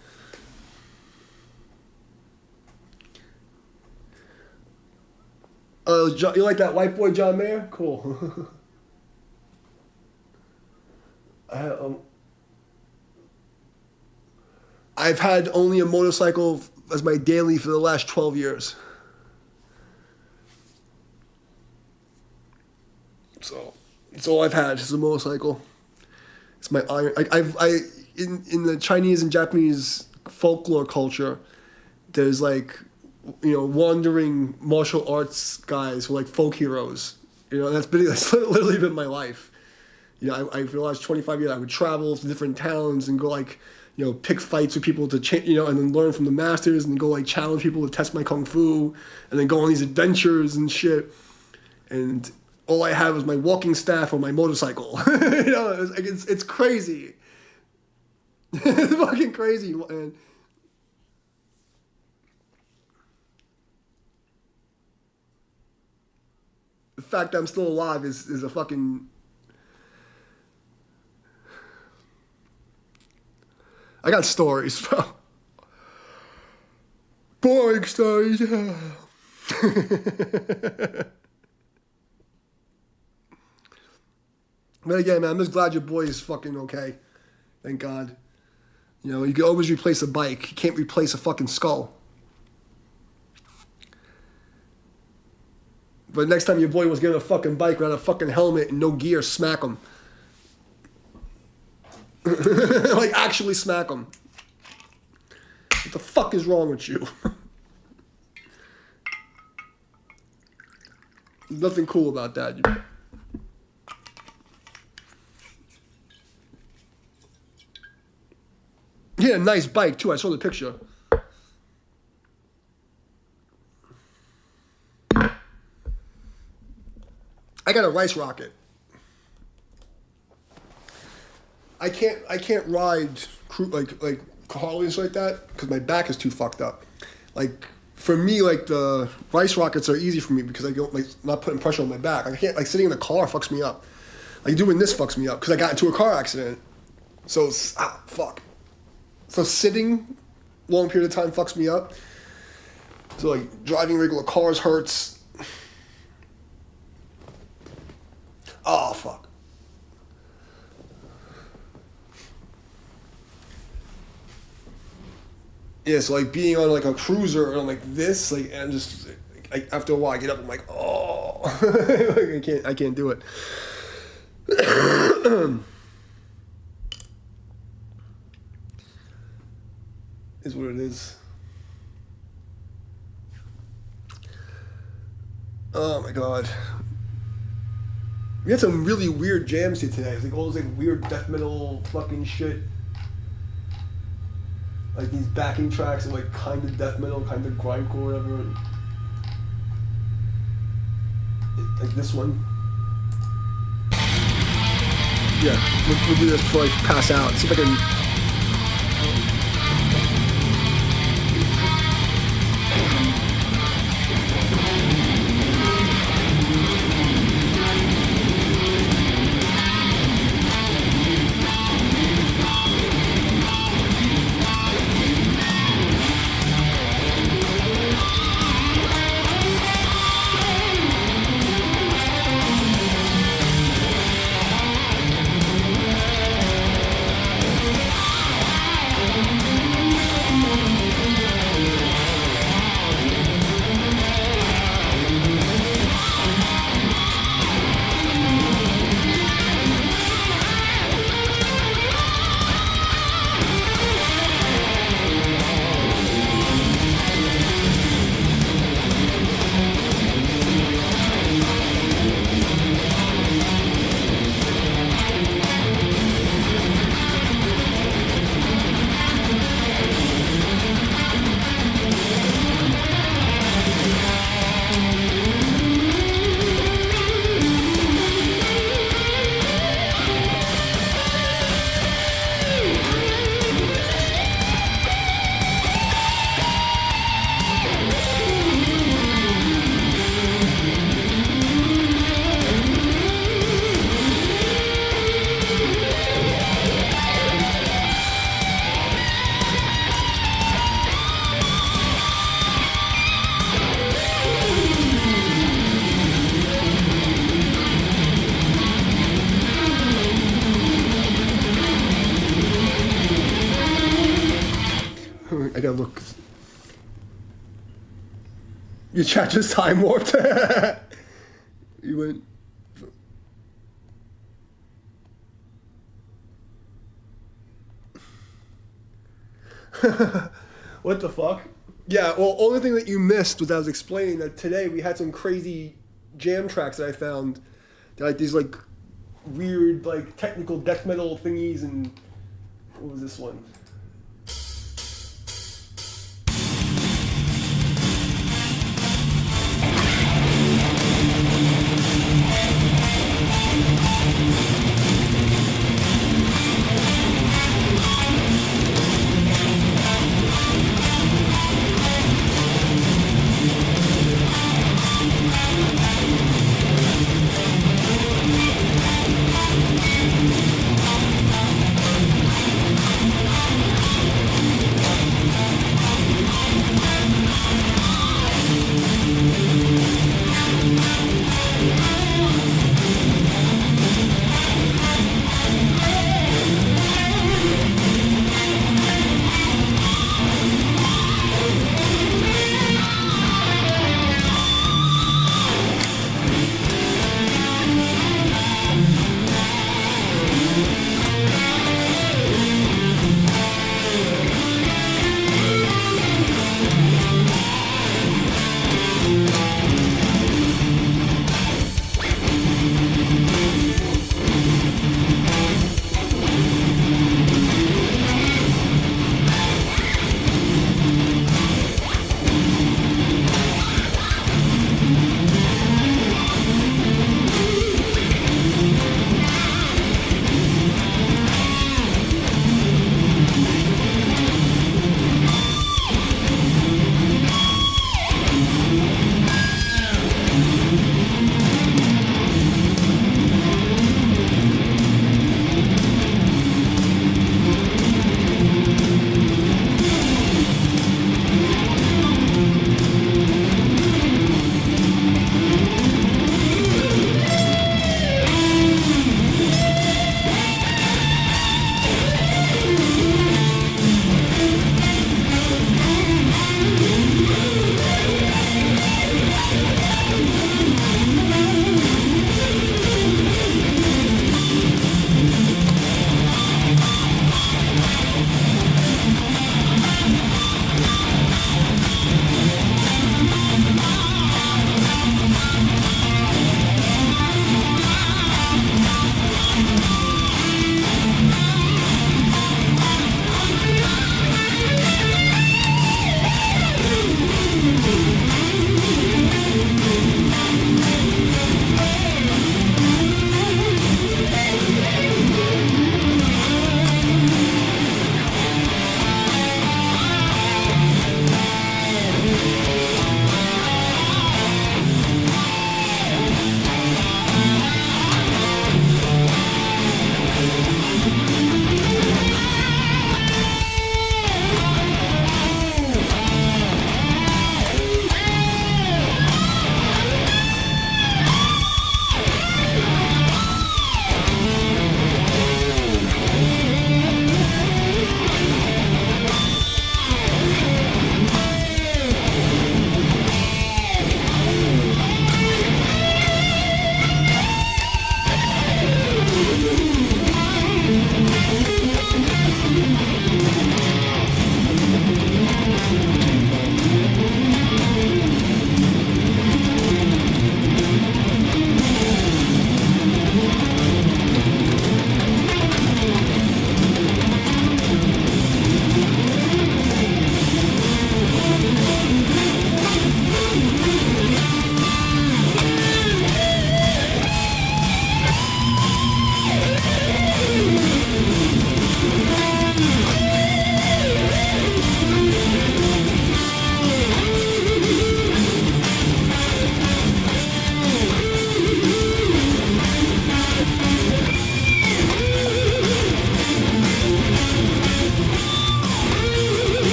You like that white boy John Mayer? Cool. I've had only a motorcycle as my daily for the last 12 years. So it's all I've had is a motorcycle. It's my iron. In the Chinese and Japanese folklore culture, there's like, wandering martial arts guys who are like folk heroes. That's literally been my life. I for the last 25 years I would travel to different towns and go pick fights with people to and then learn from the masters and then go challenge people to test my kung fu and then go on these adventures and shit. And all I had was my walking staff or my motorcycle. It's crazy. It's fucking crazy, man. The fact that I'm still alive is a fucking... I got stories, bro. Boring stories. But again, man, I'm just glad your boy is fucking okay. Thank God. You can always replace a bike. You can't replace a fucking skull. But next time your boy was getting a fucking bike without a fucking helmet and no gear, smack him. Actually smack him. What the fuck is wrong with you? Nothing cool about that. He had a nice bike too. I saw the picture. I got a rice rocket. I can't ride like Harleys like that because my back is too fucked up. For me, the rice rockets are easy for me because I don't not putting pressure on my back. I can't sitting in the car fucks me up. Doing this fucks me up because I got into a car accident. So fuck. So sitting long period of time fucks me up. So driving regular cars hurts. Oh fuck. Yeah, so being on a cruiser and this, and just after a while I get up and I'm like, oh, I can't do it. Is what it is. Oh my god. We had some really weird jams here today. It's all this weird death metal fucking shit. These backing tracks are kind of death metal, kind of grindcore, whatever. This one. Yeah, we'll do this before I pass out. See if I can. gotta look. Your chat just time warped. You went. What the fuck? Yeah, well, only thing that you missed was I was explaining that today we had some crazy jam tracks that I found. They're like these like weird like technical death metal thingies, and what was this one?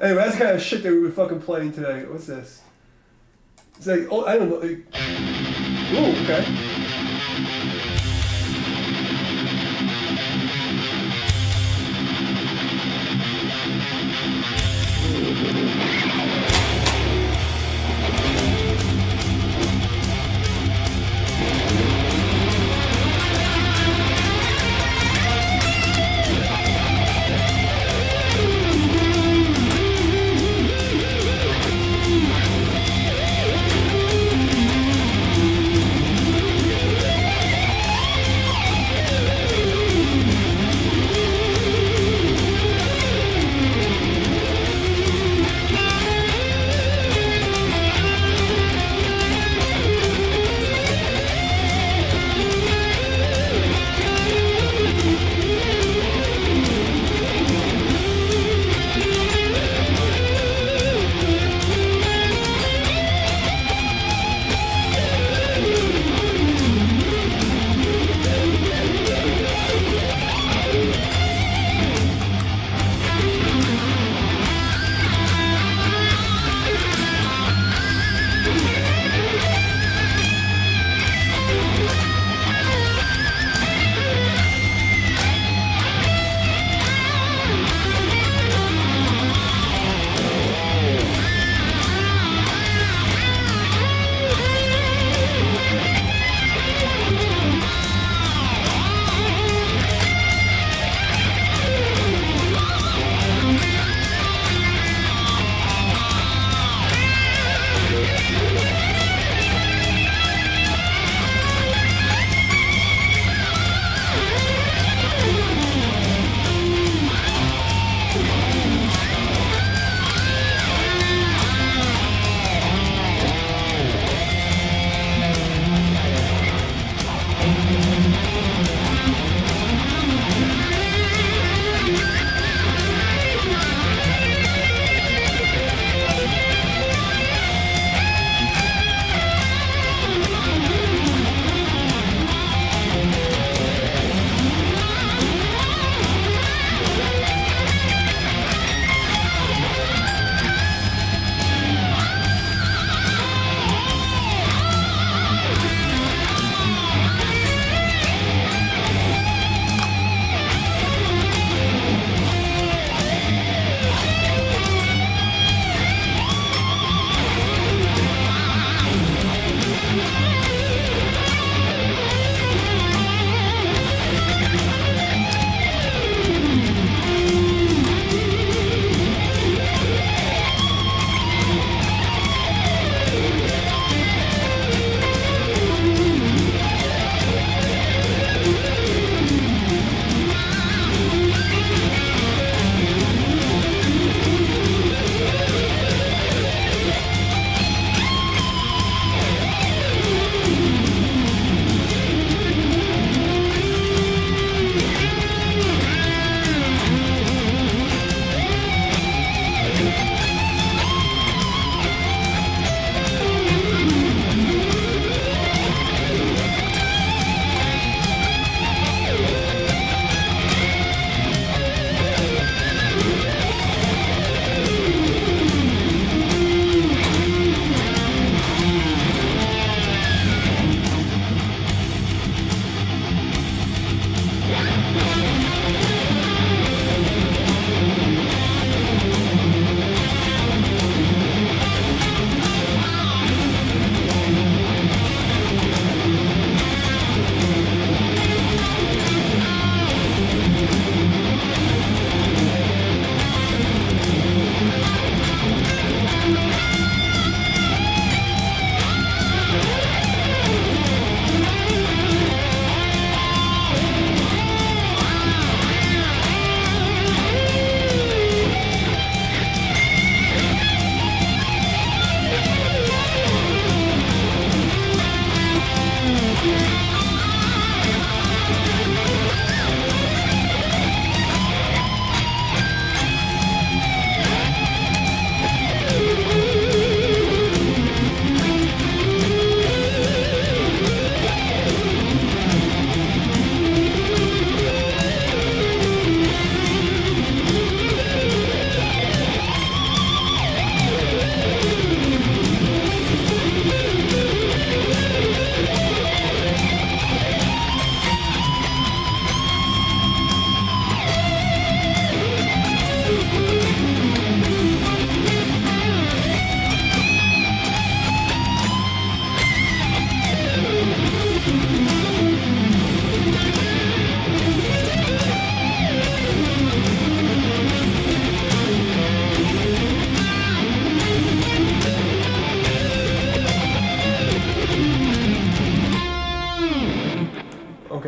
Anyway, that's the kind of shit that we were fucking playing today. What's this? It's like, oh, I don't know. Like, ooh, okay.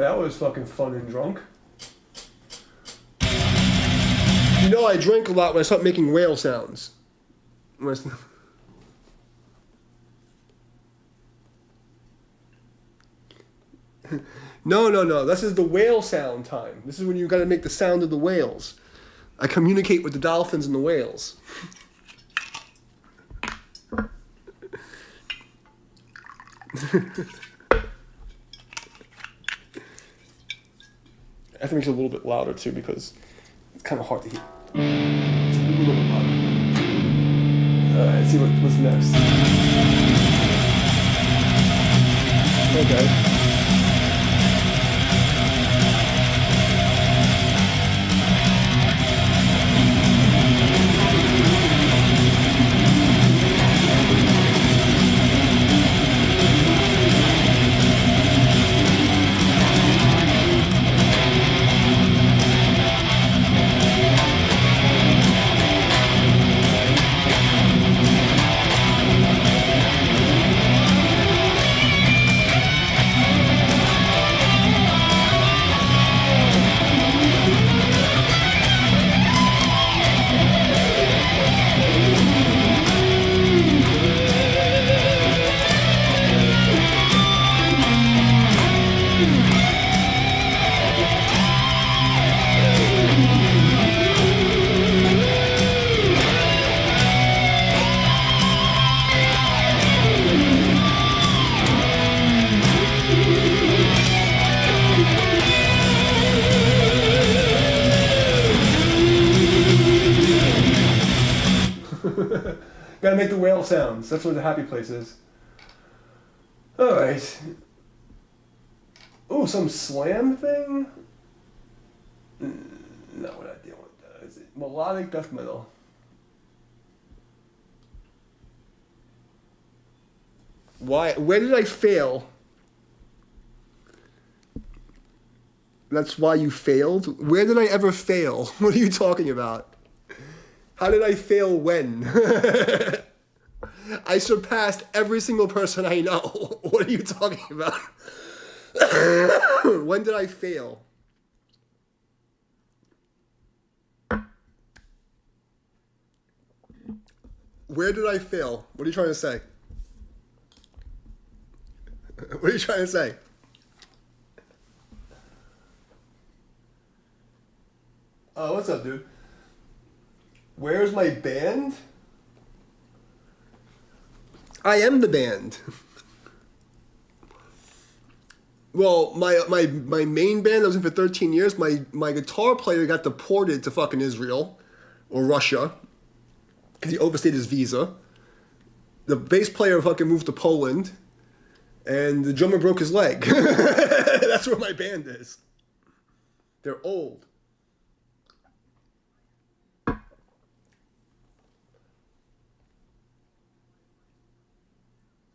Okay, that was fucking fun and drunk. You know I drank a lot when I started making whale sounds. No. This is the whale sound time. This is when you gotta make the sound of the whales. I communicate with the dolphins and the whales. I have to make it a little bit louder too because it's kind of hard to hear. It's a little bit louder. Alright, let's see what's next. Okay. Gotta make the whale sounds. That's where the happy place is. Alright. Oh, some slam thing? No, we're not dealing with that. Is it melodic death metal? Why? Where did I fail? That's why you failed? Where did I ever fail? What are you talking about? How did I fail when? I surpassed every single person I know. What are you talking about? When did I fail? Where did I fail? What are you trying to say? What are you trying to say? Oh, what's up, dude? Where's my band? I am the band. Well, my main band I was in for 13 years, my guitar player got deported to fucking Israel or Russia because he overstayed his visa. The bass player fucking moved to Poland, and the drummer broke his leg. That's where my band is. They're old.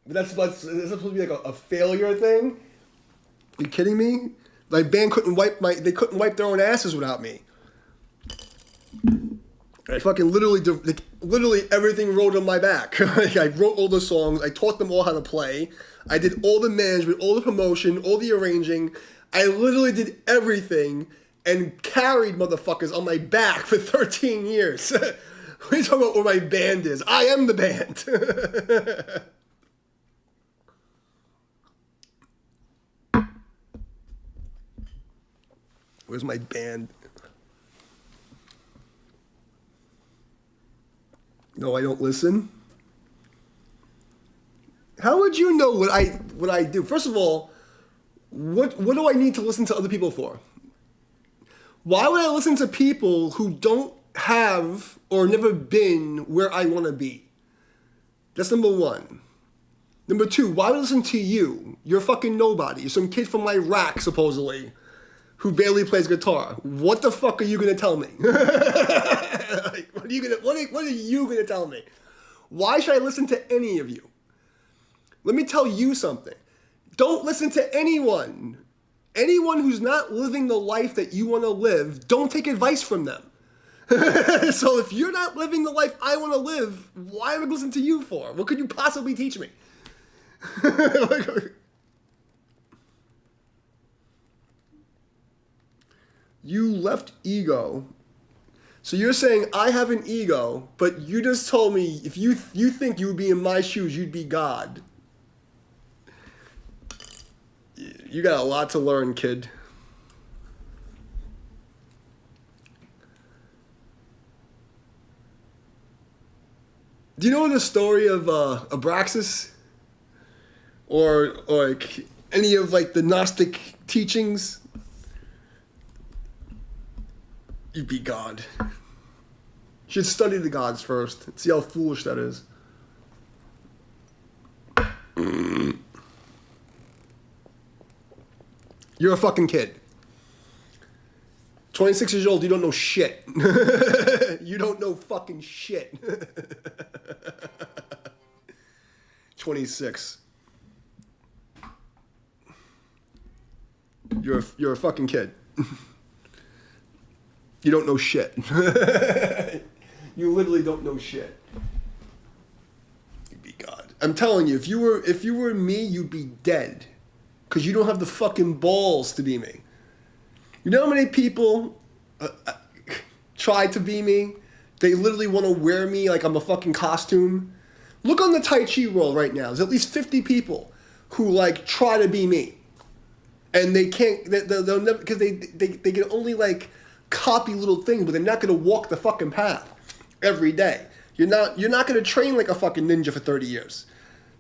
But that's supposed to be like a failure thing? Are you kidding me? My band couldn't wipe their own asses without me. I fucking literally everything rode on my back. I wrote all the songs. I taught them all how to play. I did all the management, all the promotion, all the arranging. I literally did everything and carried motherfuckers on my back for 13 years. What are you talking about where my band is? I am the band. Where's my band? No, I don't listen. How would you know what I do? First of all, what do I need to listen to other people for? Why would I listen to people who don't have or never been where I want to be? That's number one. Number two, why would I listen to you? You're fucking nobody. You're some kid from Iraq, supposedly, who barely plays guitar. What the fuck are you gonna tell me? Like, what are you gonna tell me? Why should I listen to any of you? Let me tell you something. Don't listen to anyone. Anyone who's not living the life that you want to live, don't take advice from them. So if you're not living the life I want to live, why am I listening to you for? What could you possibly teach me? you left ego. So you're saying I have an ego, but you just told me if you think you would be in my shoes, you'd be God. You got a lot to learn, kid. Do you know the story of Abraxas? Or like any of like the Gnostic teachings? You'd be God. You should study the gods first. See how foolish that is. You're a fucking kid. 26 years old, you don't know shit. You don't know fucking shit. 26. You're a fucking kid. You don't know shit. You literally don't know shit. You'd be God. I'm telling you, if you were me, you'd be dead. Because you don't have the fucking balls to be me. You know how many people try to be me? They literally want to wear me like I'm a fucking costume. Look on the Tai Chi world right now. There's at least 50 people who like try to be me. And they can't, they'll never, because they can only like copy little things, but they're not going to walk the fucking path every day. You're not going to train like a fucking ninja for 30 years.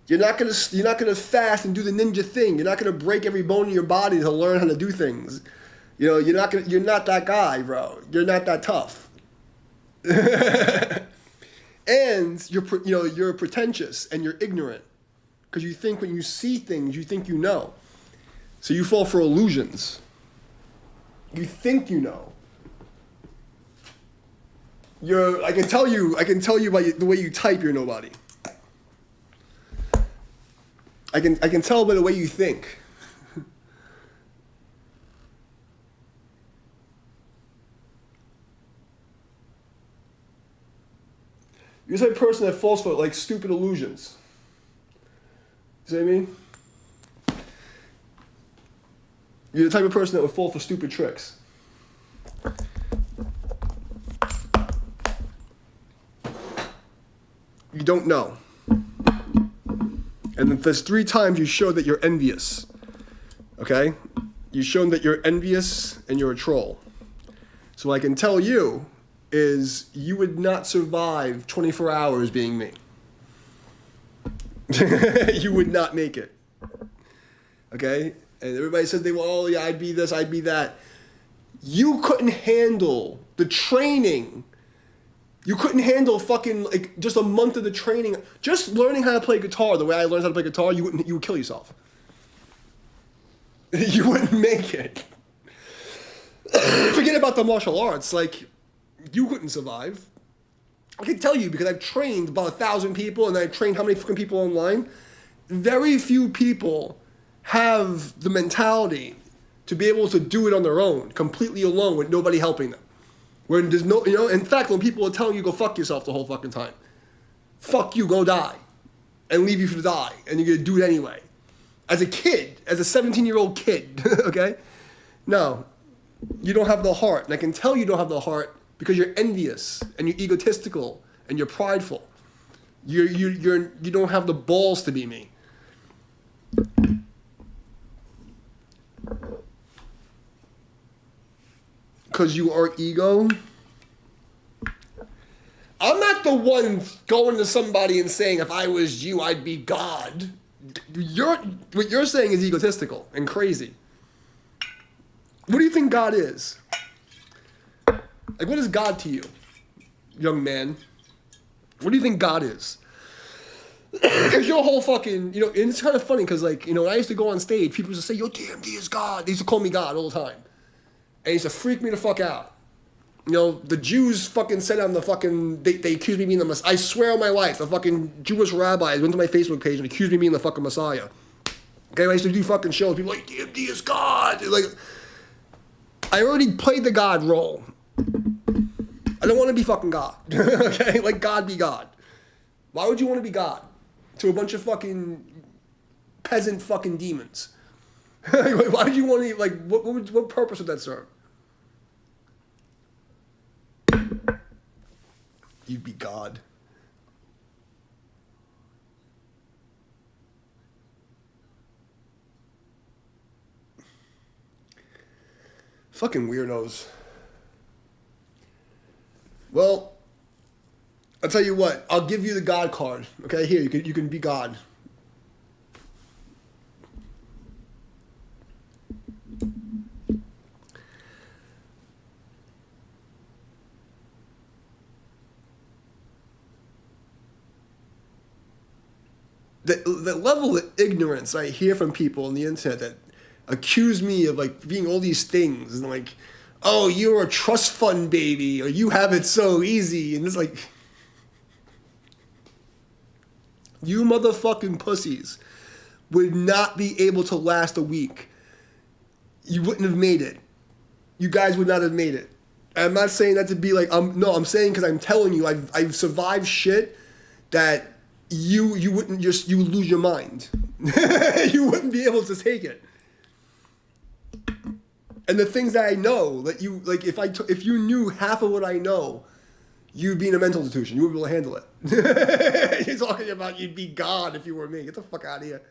You're not going to fast and do the ninja thing. You're not going to break every bone in your body to learn how to do things. You know, you're not that guy, bro. You're not that tough. And you're pretentious and you're ignorant because you think when you see things, you think you know. So you fall for illusions. You think you know. I can tell you by the way you type, you're nobody. I can tell by the way you think. You're the type of person that falls for like stupid illusions. You see what I mean? You're the type of person that would fall for stupid tricks. You don't know. And there's 3 times you showed that you're envious. Okay? You've shown that you're envious and you're a troll. So what I can tell you is you would not survive 24 hours being me. You would not make it. Okay? And everybody says I'd be this, I'd be that. You couldn't handle the training. You couldn't handle fucking like just a month of the training. Just learning how to play guitar the way I learned how to play guitar, you would kill yourself. You wouldn't make it. Forget about the martial arts. Like, you couldn't survive. I can tell you because I've trained about 1,000 people and I've trained how many fucking people online. Very few people have the mentality to be able to do it on their own, completely alone with nobody helping them. When there's no, in fact, when people are telling you go fuck yourself the whole fucking time. Fuck you, go die. And leave you to die. And you're going to do it anyway. As a kid, as a 17-year-old kid, okay? No, you don't have the heart. And I can tell you don't have the heart because you're envious and you're egotistical and you're prideful. You don't have the balls to be me. Because you are ego. I'm not the one going to somebody and saying, if I was you, I'd be God. What you're saying is egotistical and crazy. What do you think God is? Like, what is God to you, young man? What do you think God is? Because your whole fucking, and it's kind of funny because, like, when I used to go on stage, people used to say, yo, DMD is God. They used to call me God all the time. And it used to freak me the fuck out. The Jews fucking said I'm the fucking, they accused me of being the Messiah. I swear on my life, the fucking Jewish rabbis went to my Facebook page and accused me of being the fucking Messiah. Okay, I used to do fucking shows. People like, DMD is God. Like, I already played the God role. I don't want to be fucking God. Okay, like God be God. Why would you want to be God to a bunch of fucking peasant fucking demons? Why would you want to, like, what purpose would that serve? You'd be God. Fucking weirdos. Well, I'll tell you what. I'll give you the God card. Okay, here you can be God. The level of ignorance I hear from people on the internet that accuse me of like being all these things and like, oh, you're a trust fund baby or you have it so easy, and it's like, you motherfucking pussies would not be able to last a week. You wouldn't have made it. You guys would not have made it. I'm not saying that to be like, I'm saying because I'm telling you, I've survived shit that you wouldn't you would lose your mind. You wouldn't be able to take it. And the things that I know that you like, if you knew half of what I know, you'd be in a mental institution. You wouldn't be able to handle it. You're talking about you'd be God if you were me. Get the fuck out of here.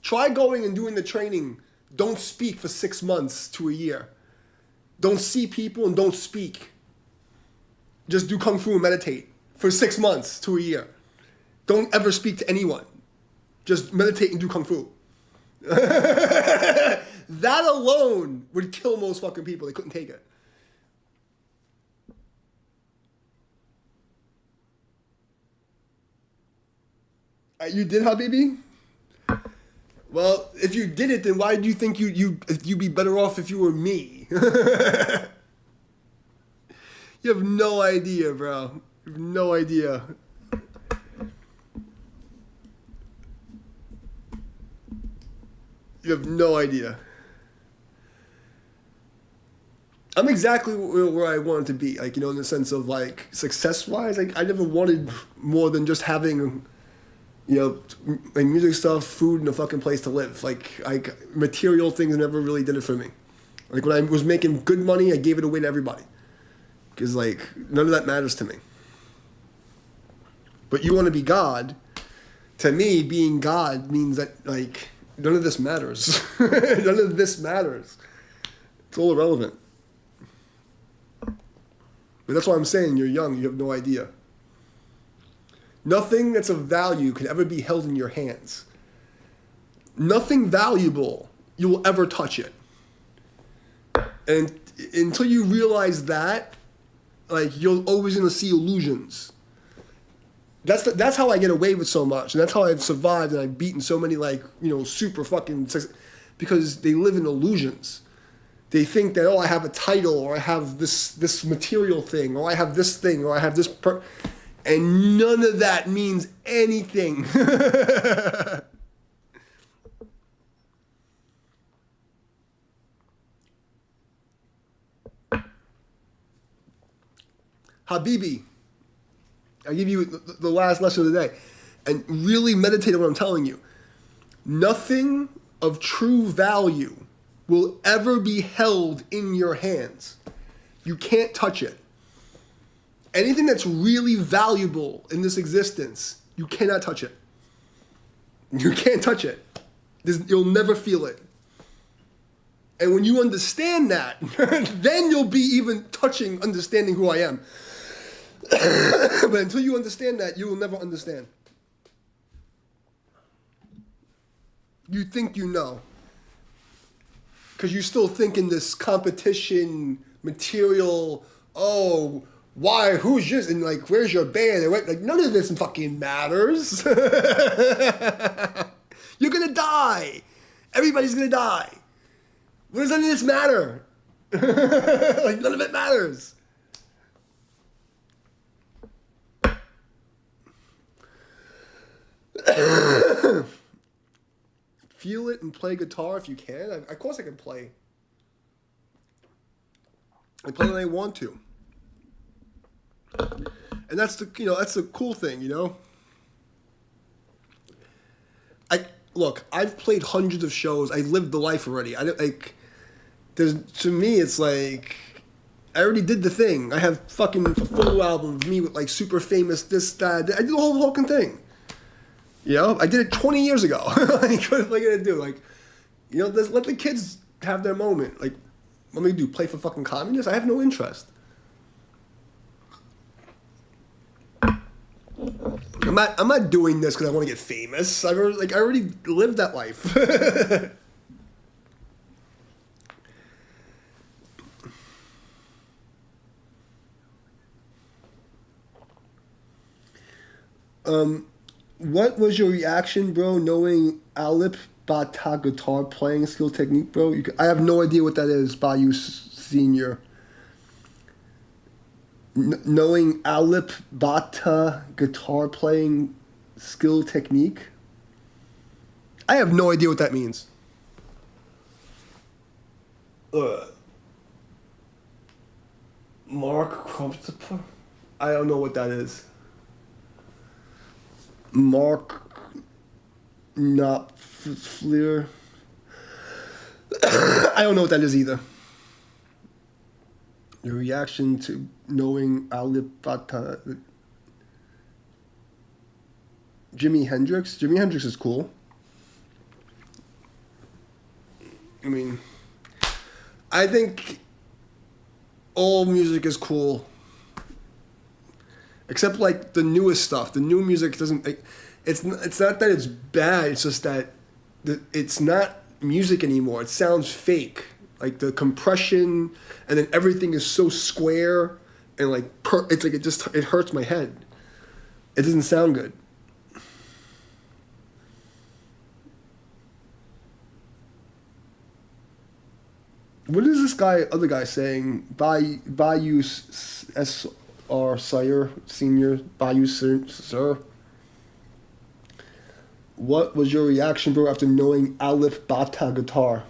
Try going and doing the training. Don't speak for 6 months to a year. Don't see people and don't speak. Just do Kung Fu and meditate for 6 months to a year. Don't ever speak to anyone. Just meditate and do Kung Fu. That alone would kill most fucking people. They couldn't take it. You did, Habibi? Well, if you did it, then why do you think you'd be better off if you were me? You have no idea, bro. You have no idea. You have no idea. I'm exactly where I wanted to be, like, you know, in the sense of, like, success-wise. Like, I never wanted more than just having, you know, like music stuff, food, and a fucking place to live. Like material things never really did it for me. Like, when I was making good money, I gave it away to everybody. Because, like, none of that matters to me. But you want to be God. To me, being God means that, like, none of this matters. None of this matters. It's all irrelevant. But that's why I'm saying you're young. You have no idea. Nothing that's of value can ever be held in your hands. Nothing valuable, you will ever touch it. And until you realize that, like, you're always going to see illusions. That's how I get away with so much, and that's how I've survived and I've beaten so many, like, you know, super fucking, because they live in illusions. They think that, oh, I have a title, or I have this material thing, or I have this thing, or I have this and none of that means anything. Habibi, I give you the last lesson of the day, and really meditate on what I'm telling you. Nothing of true value will ever be held in your hands. You can't touch it. Anything that's really valuable in this existence, you cannot touch it. You can't touch it. You'll never feel it. And when you understand that, then you'll be even understanding who I am. But until you understand that, you will never understand. You think you know. Because you still think in this competition, material, oh, why, who's yours? And like, where's your band? And like, none of this fucking matters. You're gonna die. Everybody's gonna die. What does any of this matter? Like, none of it matters. Feel it and play guitar if you can. Of course I can play. I play when I want to. And that's the cool thing, you know? Look, I've played hundreds of shows. I lived the life already. To me, it's like, I already did the thing. I have fucking a photo album of me with like super famous this, that. I did the whole fucking thing. You know, I did it 20 years ago. Like, what am I gonna do? Like, you know, let the kids have their moment. Like, what am I gonna do? Play for fucking communists? I have no interest. I'm not doing this because I want to get famous. I already lived that life. What was your reaction, bro, knowing Alip Bata guitar playing skill technique, bro? I have no idea what that is, Bayou Senior. Knowing Alip Bata guitar playing skill technique? I have no idea what that means. Mark Crumpster? I don't know what that is. Mark not Fleer. I don't know what that is either. Your reaction to knowing Alipata. Jimi Hendrix? Jimi Hendrix is cool. I mean, I think all music is cool. Except like the newest stuff. The new music doesn't. It's not that it's bad. It's just that it's not music anymore. It sounds fake. Like the compression, and then everything is so square, and like it's like it hurts my head. It doesn't sound good. What is this other guy saying? Bayou S.R. Sire, Senior, Bayou Sir. What was your reaction, bro, after knowing Alip Bata guitar?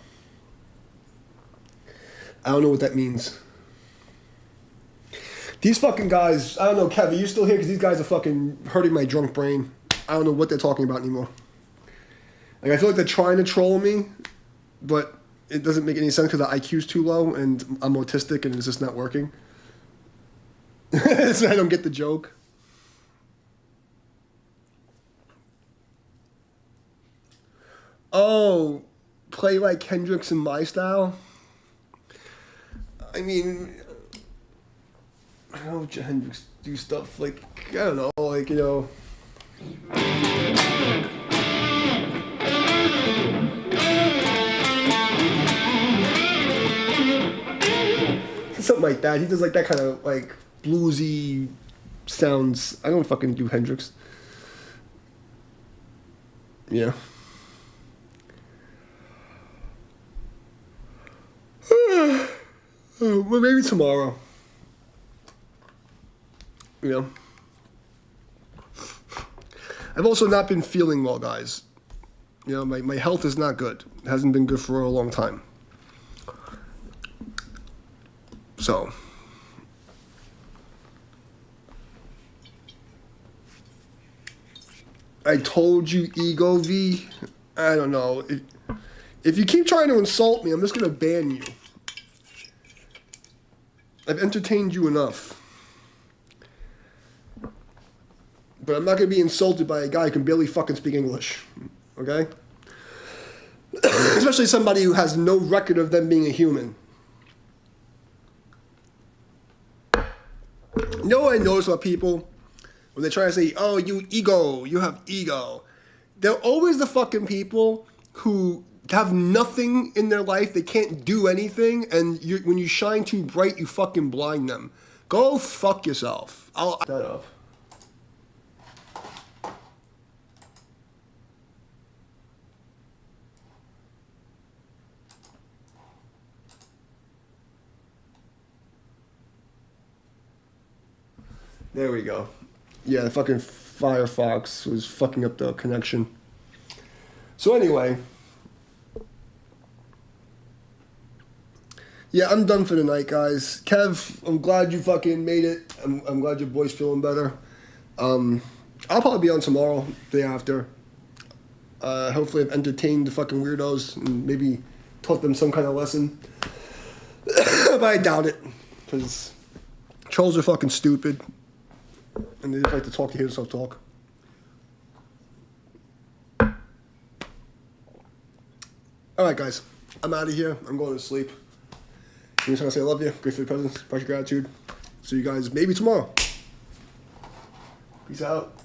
I don't know what that means. These fucking guys, I don't know, Kev, are you still here? Because these guys are fucking hurting my drunk brain. I don't know what they're talking about anymore. Like, I feel like they're trying to troll me, but it doesn't make any sense because the IQ's too low and I'm autistic and it's just not working. So I don't get the joke. Oh, play like Hendrix in my style? I mean, I don't know, Hendrix do stuff like, I don't know, like, you know. Something like that. He does like that kind of like bluesy sounds. I don't fucking do Hendrix. Yeah. Well, maybe tomorrow. You know. I've also not been feeling well, guys. You know, my health is not good. It hasn't been good for a long time. So. I told you, Ego V. I don't know. If you keep trying to insult me, I'm just going to ban you. I've entertained you enough. But I'm not going to be insulted by a guy who can barely fucking speak English. Okay? Especially somebody who has no record of them being a human. You know what I notice about people? When they try to say, oh, you have ego. They're always the fucking people who have nothing in their life, they can't do anything, and when you shine too bright, you fucking blind them. Go fuck yourself. I'll that up. There we go. Yeah, the fucking Firefox was fucking up the connection. So anyway. Yeah, I'm done for the night, guys. Kev, I'm glad you fucking made it. I'm glad your boy's feeling better. I'll probably be on tomorrow, day after. Hopefully I've entertained the fucking weirdos and maybe taught them some kind of lesson. But I doubt it. Because trolls are fucking stupid. And they just like to talk to hear themselves talk. Alright, guys. I'm out of here. I'm going to sleep. I just want to say I love you. Grateful for your presence. Precious gratitude. See you guys maybe tomorrow. Peace out.